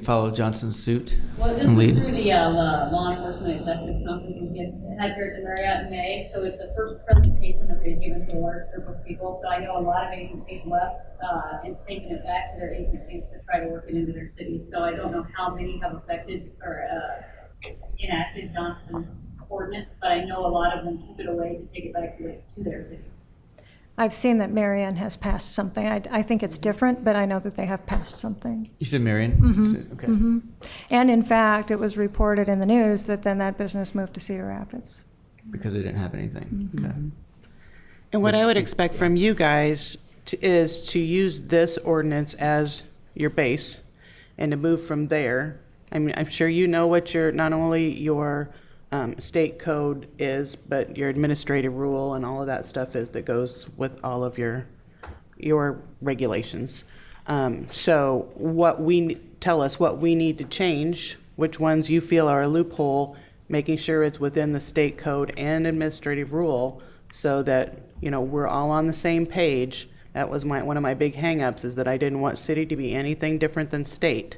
follow Johnson's suit? Well, this and is lead? through the law enforcement executive conference we had here at the Marriott in May, so it's the first presentation that they've given to a large group of people. So I know a lot of agencies left and taken it back to their agencies to try to work it into their cities. So I don't know how many have affected or enacted Johnson's ordinance, but I know a lot of them took it away to take it back to their cities. I've seen that Marion has passed something. I think it's different, but I know that they have passed something. You said Marion? Okay. And in fact, it was reported in the news that then that business moved to Cedar Rapids. Because they didn't have anything. Okay. And what I would expect from you guys is to use this ordinance as your base and to move from there. I mean, I'm sure you know what not only your state code is, but your administrative rule and all of that stuff is that goes with all of your regulations. So tell us what we need to change, which ones you feel are a loophole, making sure it's within the state code and administrative rule so that, we're all on the same page. That was one of my big hangups, is that I didn't want city to be anything different than state,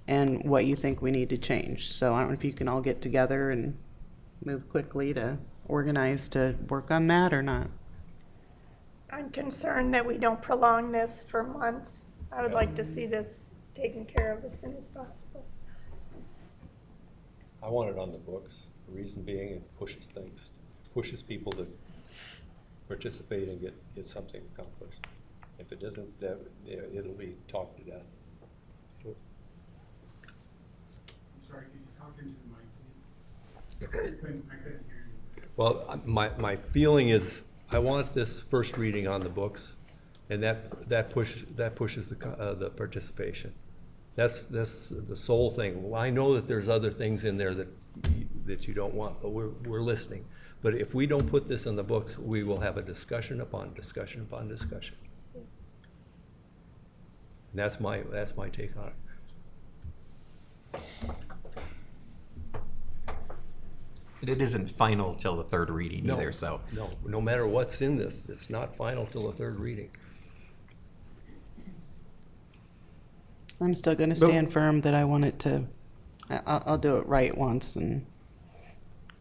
and what you think we need to change. So I don't know if you can all get together and move quickly to organize to work on that or not. I'm concerned that we don't prolong this for months. I would like to see this taken care of as soon as possible. I want it on the books. The reason being, it pushes people to participate and get something accomplished. If it doesn't, it'll be talked to death. Sorry, could you talk into the mic, please? I couldn't hear you. Well, my feeling is I want this first reading on the books, and that pushes the participation. That's the sole thing. Well, I know that there's other things in there that you don't want, but we're listening. But if we don't put this on the books, we will have a discussion upon discussion upon discussion. And that's my take on it. It isn't final till the third reading No, either, so. no matter what's in this, it's not final till the third reading. I'm still going to stand firm that I want it to, I'll do it right once, and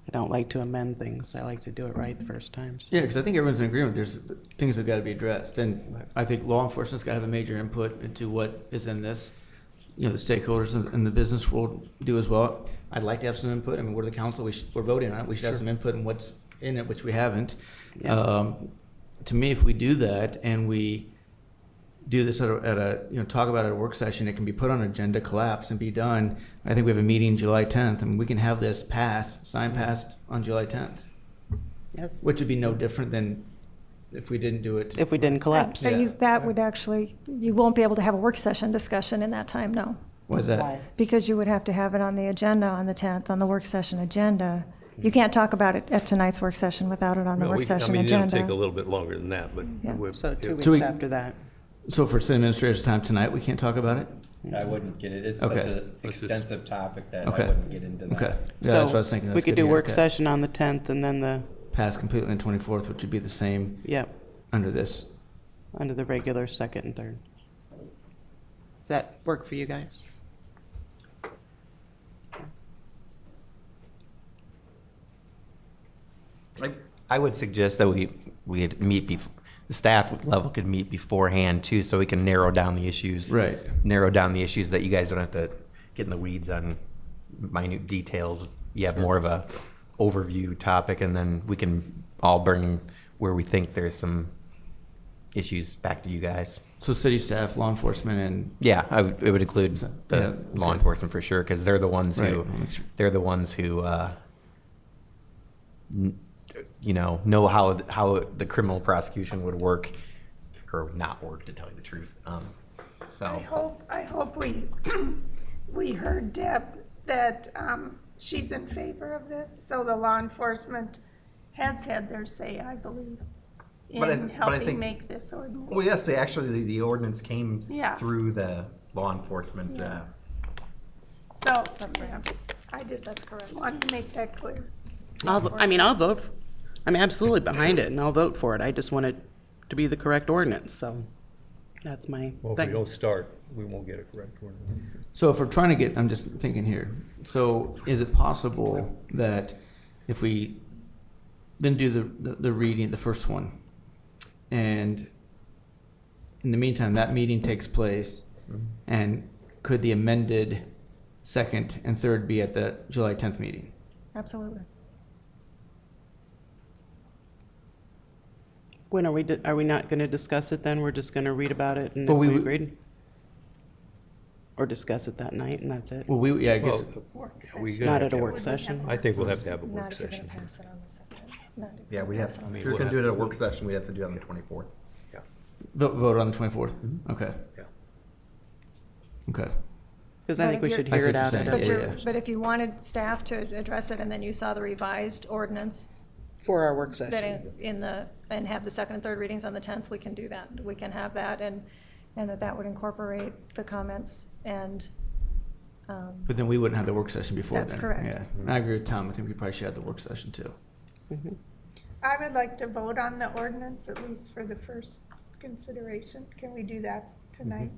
I don't like to amend things. I like to do it right the first time. So. Yeah, because I think everyone's in agreement. There's things that got to be addressed, and I think law enforcement's got to have a major input into what is in this. you know, the stakeholders in the business world do as well. I'd like to have some input. I mean, we're the council, we're voting on it. We should have some input in what's in it, which we haven't. To me, if we do that and we do this at a you know, talk about it at a work session, it can be put on an agenda, collapse, and be done. I think we have a meeting July 10th, and we can have this signed passed on July 10th, Yes. which would be no different than if we didn't do it. If we didn't collapse. So that would actually, you won't be able to have a work session discussion in that time, no. Why is that? Why? Because you would have to have it on the agenda on the 10th, on the work session agenda. You can't talk about it at tonight's work session without it on the No, work I session mean, it'll agenda. take a little bit longer than that, but. Yeah. So 2 So weeks we- after that. So for city administrator's time tonight, we can't talk about it? I wouldn't get it. It's Okay. such an Let's just- extensive topic that Okay. I wouldn't get into that. Okay. Yeah, that's what I was thinking. We That's could good to do hear. work Okay. session on the 10th and then Pass completely on the 24th, which would be the same under this. under the regular second and third. Does that work for you guys? I would suggest that we meet the staff level could meet beforehand too, so we can narrow down the issues. Right. Narrow down the issues that you guys don't have to get in the weeds on minute details. You have more of a overview topic, and then we can all bring where we think there's some issues back to you guys. So city staff, law enforcement, and Yeah, it would include Yeah, law okay. enforcement for sure, because they're the ones Right, who I'll make sure. they're the ones who you know how the criminal prosecution would work or not work, to tell you the truth. I hope we heard Deb that she's in favor of this, so the law enforcement has had their say, I believe, But I in think- helping make this ordinance. Well, yes, they actually the ordinance came Yeah. through the law enforcement. Yeah. So, yeah, I just wanted to make that clear. I'll vote. I'm absolutely behind it and I'll vote for it. I just want it to be the correct ordinance, so that's my Well, if we thing. don't start, we won't get a correct ordinance. so if we're trying to get, I'm just thinking here, so is it possible that if we then do the reading, the first one, and in the meantime, that meeting takes place, and could the amended second and third be at the July 10th meeting? Absolutely. When are we not gonna discuss it then? We're just gonna read about it and if Well, we we would- agreed? Or discuss it that night and that's it? Well, I guess, Well, we gonna Not have at to a have work session? I think we'll have to have a work Not if you're session. gonna pass it on the second. Not if Yeah, you're we gonna have. pass it on I the mean, If we're we'll gonna do have it at a to- work session, we have to do it on the 24th. Yeah, vote on the 24th? Okay. yeah. Okay. Because I think we should I see hear it what you're out. saying. at a- But Yeah, but if you wanted staff to address it and then you saw the revised ordinance, For our work that session. and have the second and third readings on the 10th, we can do that. We can have that and that would incorporate the comments and, But then we wouldn't have the work session before then. That's correct. Yeah, I agree with Tom. I think we probably should have the work session too. I would like to vote on the ordinance, at least for the first consideration. Can we do that tonight?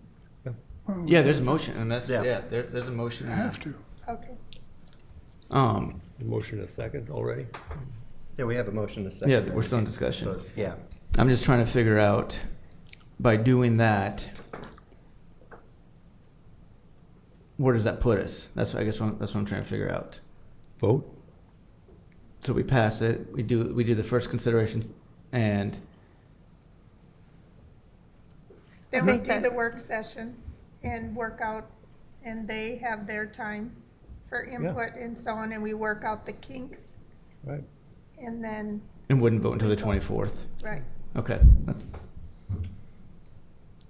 Well, Yeah, there's a motion, and that's, Yeah. there's a motion. Have to. Okay. Motion a second already? Yeah, we have a motion to second. Yeah, we're still in discussion. So it's, yeah. I'm just trying to figure out, by doing that, where does that put us? That's what I'm trying to figure out. Vote? So we pass it, we do the first consideration, and Then I we think do that- the work session and work out, and they have their time for input and so on, and we work out the kinks, Right. and then, wouldn't vote until the 24th. right. Okay.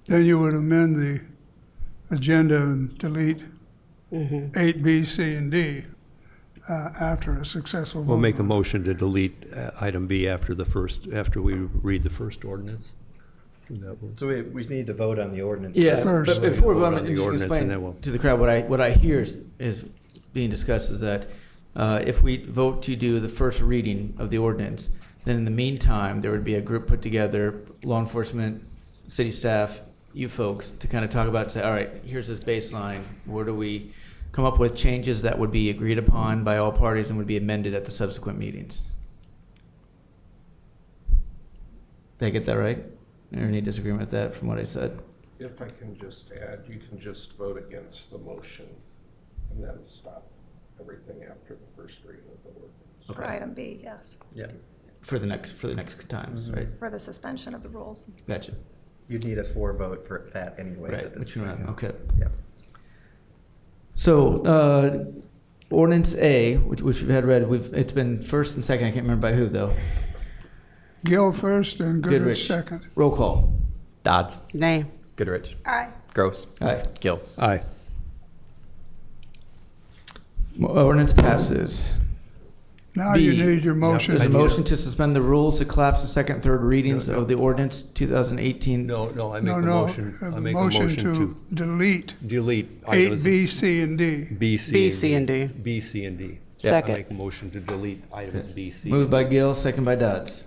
Then you would amend the agenda and delete 8B, C, and D after a successful vote. We'll make a motion to delete item B after we read the first ordinance. Do that one. So we need to vote on the ordinance. Yeah, First. but before we Vote vote, on the just ordinance explain and then we'll- to the crowd, what I hear is being discussed is that if we vote to do the first reading of the ordinance, then in the meantime, there would be a group put together, law enforcement, city staff, you folks, to kind of talk about, say, all right, here's this baseline, where do we come up with changes that would be agreed upon by all parties and would be amended at the subsequent meetings? Did I get that right? Or any disagreement with that from what I said? If I can just add, you can just vote against the motion and then stop everything after the first reading of the ordinance. For item B, yes, Yeah. For the next times, right? for the suspension of the rules. Gotcha. You'd need a 4 vote for that anyways Right, at this which one, point. okay. Yeah. So, ordinance A, which we've had read, it's been first and second, I can't remember by who, though. Gill first and Goodrich second. Roll call. Dodds. Nay. Goodrich. Aye. Gross. Aye. Gill. Aye. Ordinance passes. Now you B. need your motion. There's a motion to suspend the rules to collapse the second, third readings of the ordinance 2018. No, I make No, a no, motion. a I make a motion motion to delete delete eight items B, C, and D. B, C, B, C, and D. B, C, and D. Second. I make a motion to delete items B, C. Moved by Gill, second by Dodds.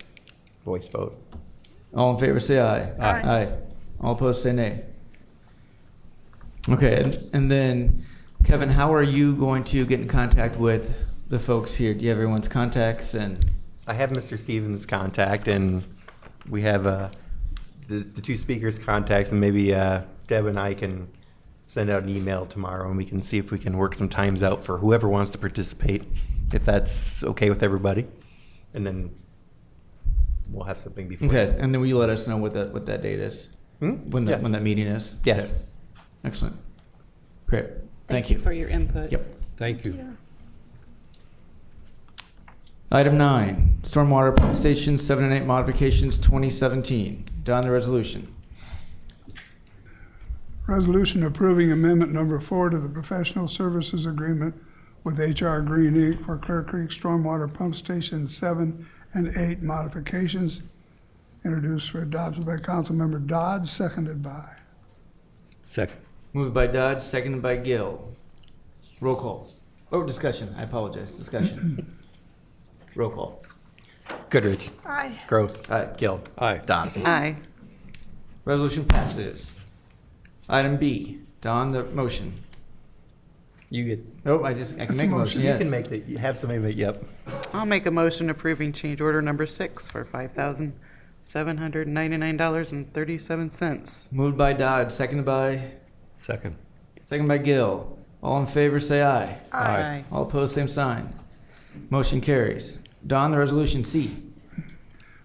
Voice vote. All in favor, say aye. Aye. Aye. All opposed, say nay. Okay, and then, Kevin, how are you going to get in contact with the folks here? Do you have everyone's contacts and? I have Mr. Stevens' contact, and we have the two speakers' contacts, and maybe Deb and I can send out an email tomorrow, and we can see if we can work some times out for whoever wants to participate, if that's okay with everybody. And then we'll have something before. Okay, and then will you let us know what that date is? When Yes. that meeting is? Yes. Okay. Excellent. Great. Thank you. For your input. Yep. Thank you. Item 9, stormwater pump station 7 and 8 modifications 2017. Don, the resolution. Resolution approving amendment number 4 to the professional services agreement with HR Green Inc. for Clear Creek Stormwater Pump Station 7 and 8 modifications, introduced for adoption by Councilmember Dodds, seconded by. Second. Moved by Dodge, seconded by Gill. Roll call. Oh, discussion. I apologize. Discussion. Roll call. Goodrich. Aye. Gross. Aye. Gill. Aye. Dodds. Aye. Resolution passes. Item B. Don, the motion. You get. Oh, I can That's make a a motion, motion. You yes. can make the. You have somebody make. Yep. I'll make a motion approving change order number 6 for $5,799.37. Moved by Dodge, seconded by? Second. Seconded by Gill. All in favor, say aye. Aye. All opposed, same sign. Motion carries. Don, the resolution C.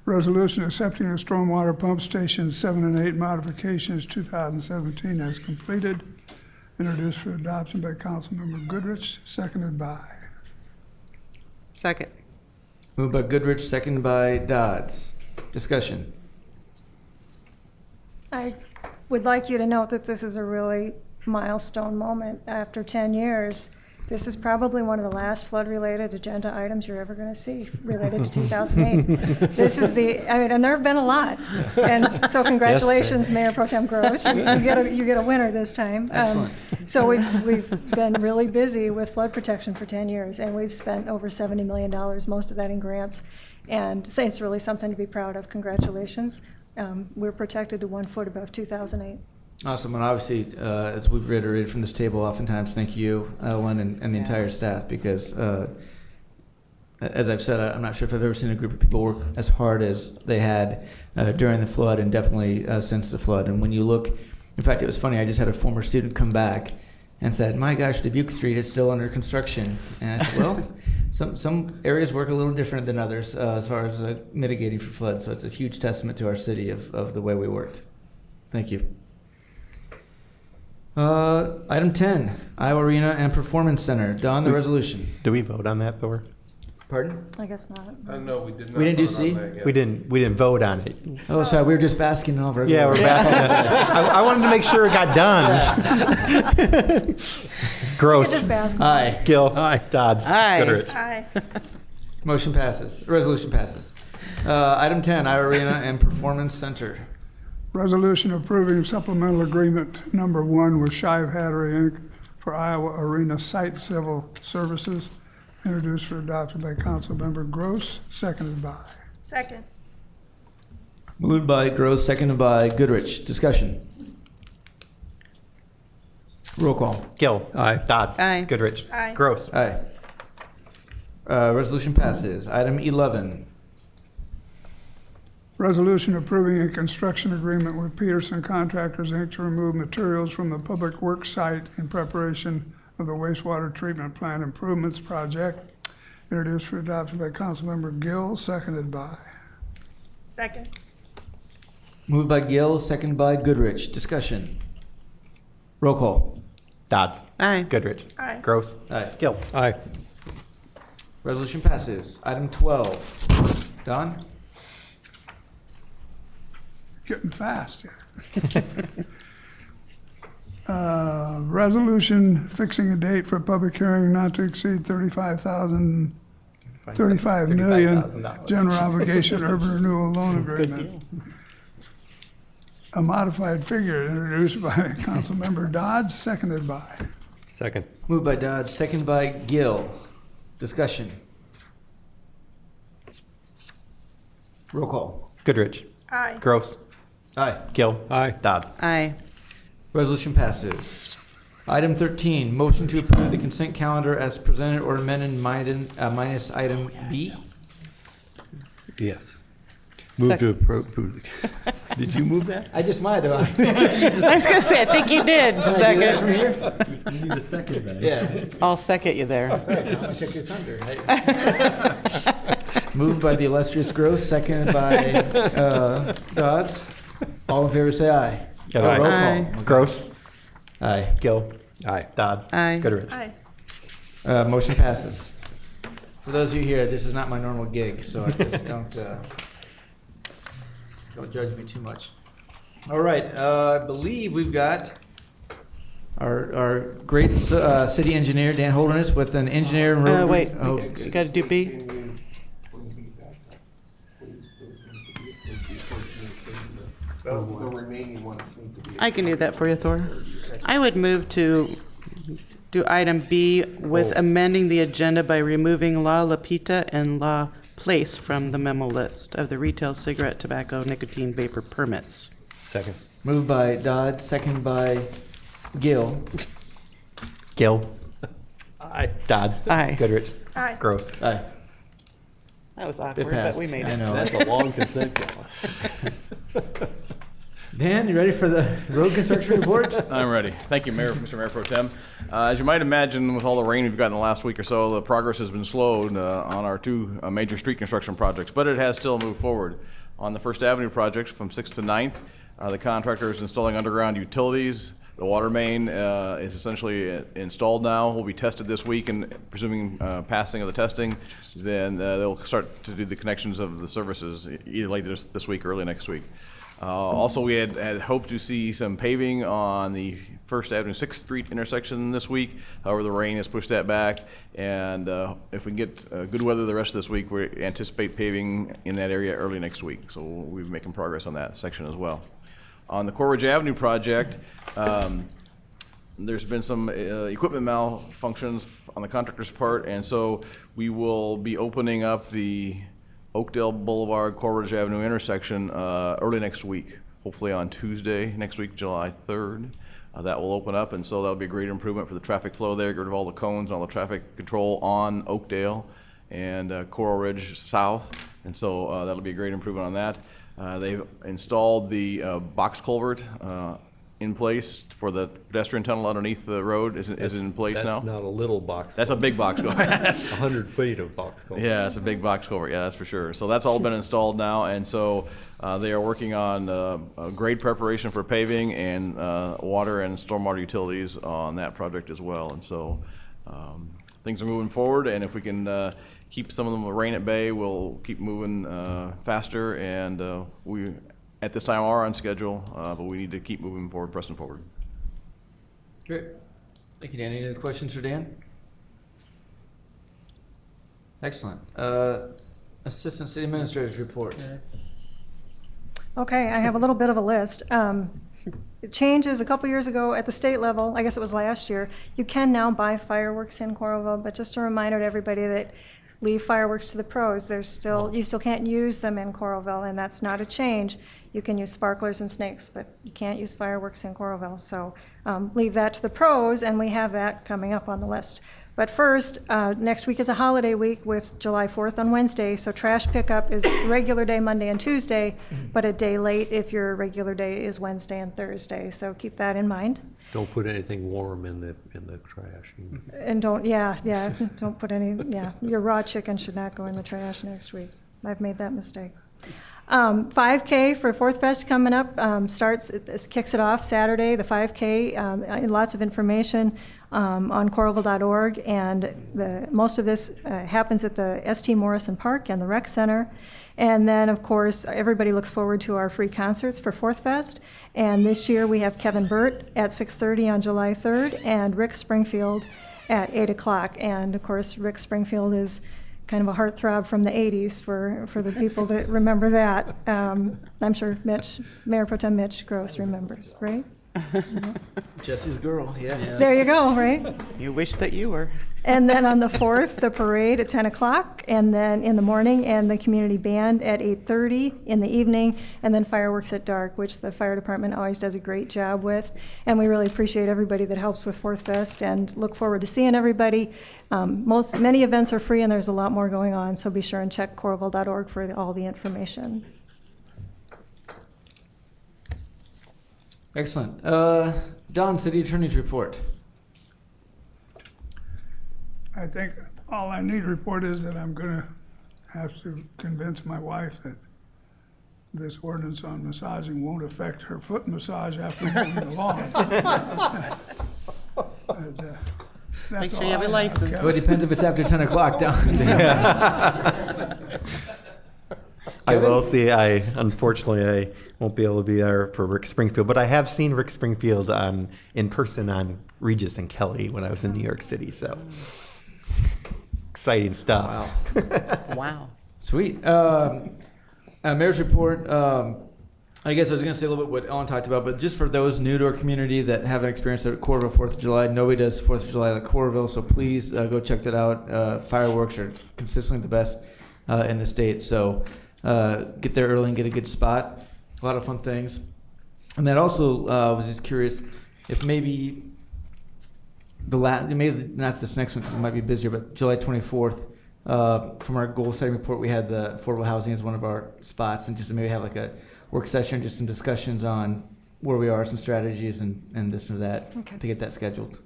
Resolution accepting the stormwater pump station 7 and 8 modifications 2017 as completed, introduced for adoption by Councilmember Goodrich, seconded by. Second. Moved by Goodrich, seconded by Dodds. Discussion. I would like you to note that this is a really milestone moment. After 10 years, this is probably one of the last flood-related agenda items you're ever going to see related to 2008. This is and there have been a lot. And so congratulations, Mayor Pro-tem Gross. You get a winner this time. Excellent. So we've been really busy with flood protection for 10 years, and we've spent over $70 million, most of that in grants. And so it's really something to be proud of. Congratulations. We're protected to 1 foot above 2008. Awesome, and obviously, as we've reiterated from this table oftentimes, thank you, Ellen, and the entire staff, because as I've said, I'm not sure if I've ever seen a group of people work as hard as they had during the flood, and definitely since the flood. And when you look, in fact, it was funny, I just had a former student come back and said, my gosh, Dubuque Street is still under construction. And I said, well, some areas work a little different than others as far as mitigating for flood, so it's a huge testament to our city of the way we worked. Thank you. Item 10, Iowa Arena and Performance Center. Don, the resolution. Do we vote on that, Thor? Pardon? I guess not. No, we did not. We didn't do vote C? on that yet. We didn't vote on it. Oh, sorry, we were just basking in all of our Yeah, we're glory. back. I wanted to make sure it got done. Gross. Just bask. Aye. Gill. Aye. Dodds. Aye. Goodrich. Aye. Motion passes. Resolution passes. Item 10, Iowa Arena and Performance Center. Resolution approving supplemental agreement number 1 with Shive Hattery Inc. for Iowa Arena Site Civil Services, introduced for adoption by Councilmember Gross, seconded by. Second. Moved by Gross, seconded by Goodrich. Discussion. Roll call. Gill. Aye. Dodds. Aye. Goodrich. Aye. Gross. Aye. Resolution passes. Item 11. Resolution approving a construction agreement with Peterson Contractors, Inc. to remove materials from the public works site in preparation of the wastewater treatment plant improvements project. Introduced for adoption by Councilmember Gill, seconded by. Second. Moved by Gill, second by Goodrich. Discussion. Roll call. Dodds. Aye. Goodrich. Aye. Gross. Aye. Gill. Aye. Resolution passes. Item 12. Don? Getting fast here. Resolution fixing a date for a public hearing not to exceed $35 million $35,000. general obligation urban renewal loan agreement. A modified figure introduced by Councilmember Dodds, seconded by. Second. Moved by Dodge, second by Gill. Discussion. Roll call. Goodrich. Aye. Gross. Aye. Gill. Aye. Dodds. Aye. Resolution passes. Item 13, motion to approve the consent calendar as presented or amended minus item B. Yes. Move to approve. Did you move that? I just might have. I was gonna say, I think you did. From Second. here? You need a second then. Yeah. I'll second you there. Sorry, Tom, I took your thunder. Moved by the illustrious Gross, seconded by Dodds. All in favor say aye. Aye. Roll Aye. call. Gross. Aye. Gill. Aye. Dodds. Aye. Goodrich. Aye. Motion passes. For those of you here, this is not my normal gig, so I just don't judge me too much. All right, I believe we've got our great city engineer, Dan Holderness, with an engineer and road. Wait, Oh, you gotta do B? The remaining ones need to be. I can do that for you, Thor. I would move to do item B with amending the agenda by removing La Lapita and La Place from the memo list of the retail cigarette, tobacco, nicotine vapor permits. Second. moved by Dodd, second by Gill. Gill. Aye. Dodds. Aye. Goodrich. Aye. Gross. Aye. That was It awkward, but passed. we made I it. know. That's a long consent calendar. Dan, you ready for the road construction report? I'm ready. Thank you, Mr. Mayor Pro-tem. As you might imagine, with all the rain we've gotten the last week or so, the progress has been slowed on our two major street construction projects, but it has still moved forward. On the First Avenue project from 6th to 9th, the contractor is installing underground utilities. The water main is essentially installed now, will be tested this week, and presuming passing of the testing, then they'll start to do the connections of the services either later this week or early next week. Also, we had hoped to see some paving on the First Avenue 6th Street intersection this week. However, the rain has pushed that back, and if we can get good weather the rest of this week, we anticipate paving in that area early next week. So we'll be making progress on that section as well. On the Coleridge Avenue project, there's been some equipment malfunctions on the contractor's part, and so we will be opening up the Oakdale Boulevard, Coleridge Avenue intersection early next week, hopefully on Tuesday next week, July 3rd. That will open up, and so that'll be a great improvement for the traffic flow there, get rid of all the cones, all the traffic control on Oakdale and Coral Ridge South, and so that'll be a great improvement on that. They've installed the box culvert in place for the pedestrian tunnel underneath the road. Is in place now? That's not a little box. That's a big box culvert. 100 feet of box culvert. Yeah, it's a big box culvert. Yeah, that's for sure. So that's all been installed now, and so they are working on grade preparation for paving and water and stormwater utilities on that project as well. And so things are moving forward, and if we can keep some of them with rain at bay, we'll keep moving faster, and we at this time are on schedule, but we need to keep moving forward, pressing forward. Great. Thank you, Dan. Any other questions for Dan? Excellent. Assistant City Administrator's report. Okay, I have a little bit of a list. Changes a couple years ago at the state level, I guess it was last year, you can now buy fireworks in Coralville, but just a reminder to everybody that leave fireworks to the pros. You still can't use them in Coralville, and that's not a change. You can use sparklers and snakes, but you can't use fireworks in Coralville. So leave that to the pros, and we have that coming up on the list. But first, next week is a holiday week with July 4th on Wednesday, so trash pickup is regular day Monday and Tuesday, but a day late if your regular day is Wednesday and Thursday, so keep that in mind. Don't put anything warm in the trash. And don't put any, your raw chicken should not go in the trash next week. I've made that mistake. 5K for Fourth Fest coming up, kicks it off Saturday, the 5K, lots of information on Coralville.org, and most of this happens at the St. Morrison Park and the Rec Center. And then, of course, everybody looks forward to our free concerts for Fourth Fest. And this year we have Kevin Burt at 6:30 on July 3rd and Rick Springfield at 8 o'clock. And, of course, Rick Springfield is kind of a heartthrob from the 80s for the people that remember that. I'm sure Mayor Pro-tem Mitch Gross remembers, right? Jesse's girl, yes. There you go, right? You wish that you were. And then on the 4th, the parade at 10 o'clock, and then in the morning, and the community band at 8:30 in the evening, and then fireworks at dark, which the fire department always does a great job with. And we really appreciate everybody that helps with Fourth Fest and look forward to seeing everybody. Many events are free, and there's a lot more going on, so be sure and check Coralville.org for all the information. Excellent. Don, City Attorney's report. I think all I need to report is that I'm gonna have to convince my wife that this ordinance on massaging won't affect her foot massage after mowing the lawn. Make sure you have your license. Well, it depends if it's after 10 o'clock, Don. I will see. Unfortunately, I won't be able to be there for Rick Springfield, but I have seen Rick Springfield in person on Regis and Kelly when I was in New York City. So exciting stuff. Wow. Wow. Sweet. Mayor's report. I guess I was going to say a little bit what Ellen talked about, but just for those new to our community that haven't experienced it at Coralville 4th of July, nobody does 4th of July at Coralville, so please go check that out. Fireworks are consistently the best in the state, so get there early and get a good spot. A lot of fun things. And then also was just curious if maybe maybe not this next one, it might be busier, but July 24th, from our goal setting report, we had the affordable housing as one of our spots, and just to maybe have like a work session, just some discussions on where we are, some strategies and this and that to get that scheduled.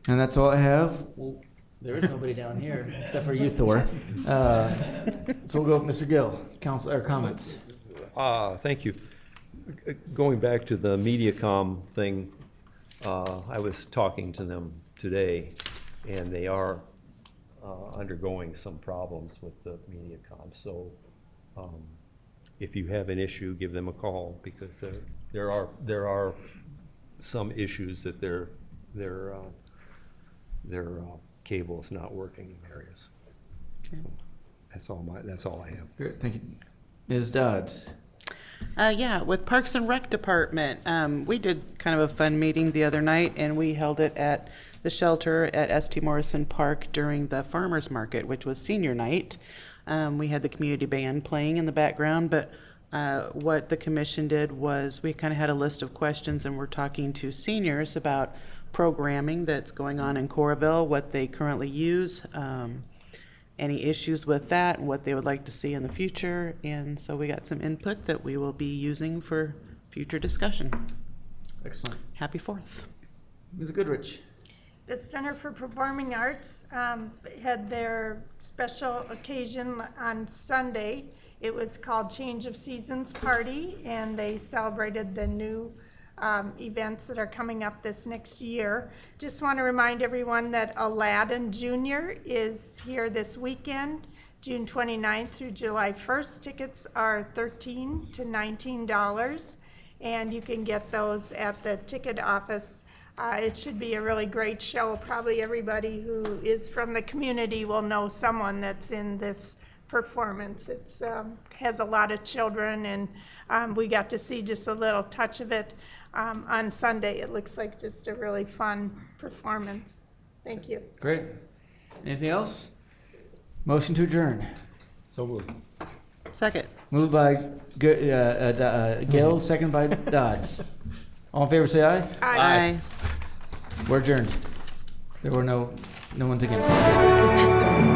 And that's all I have. Well, there is nobody down here except for you, Thor. So we'll go with Mr. Gill, council or comments. Thank you. Going back to the MediaCom thing, I was talking to them today, and they are undergoing some problems with the MediaCom. So if you have an issue, give them a call, because there are some issues that their cable is not working in areas. So that's all I have. Great, thank you. Ms. Dodds. With Parks and Rec Department, we did kind of a fun meeting the other night, and we held it at the shelter at St. Morrison Park during the farmers market, which was senior night. We had the community band playing in the background, but what the commission did was we kind of had a list of questions, and we're talking to seniors about programming that's going on in Coralville, what they currently use, any issues with that, and what they would like to see in the future. And so we got some input that we will be using for future discussion. Excellent. Happy 4th. Ms. Goodrich. The Center for Performing Arts had their special occasion on Sunday. It was called Change of Seasons Party, and they celebrated the new events that are coming up this next year. Just want to remind everyone that Aladdin Jr. is here this weekend, June 29th through July 1st. Tickets are $13 to $19, and you can get those at the ticket office. It should be a really great show. Probably everybody who is from the community will know someone that's in this performance. It has a lot of children, and we got to see just a little touch of it on Sunday. It looks like just a really fun performance. Thank you. Great. Anything else? Motion to adjourn. So moved. Second. Moved by Gill, second by Dodds. All in favor, say aye. Aye. We're adjourned. There were no No one's against it.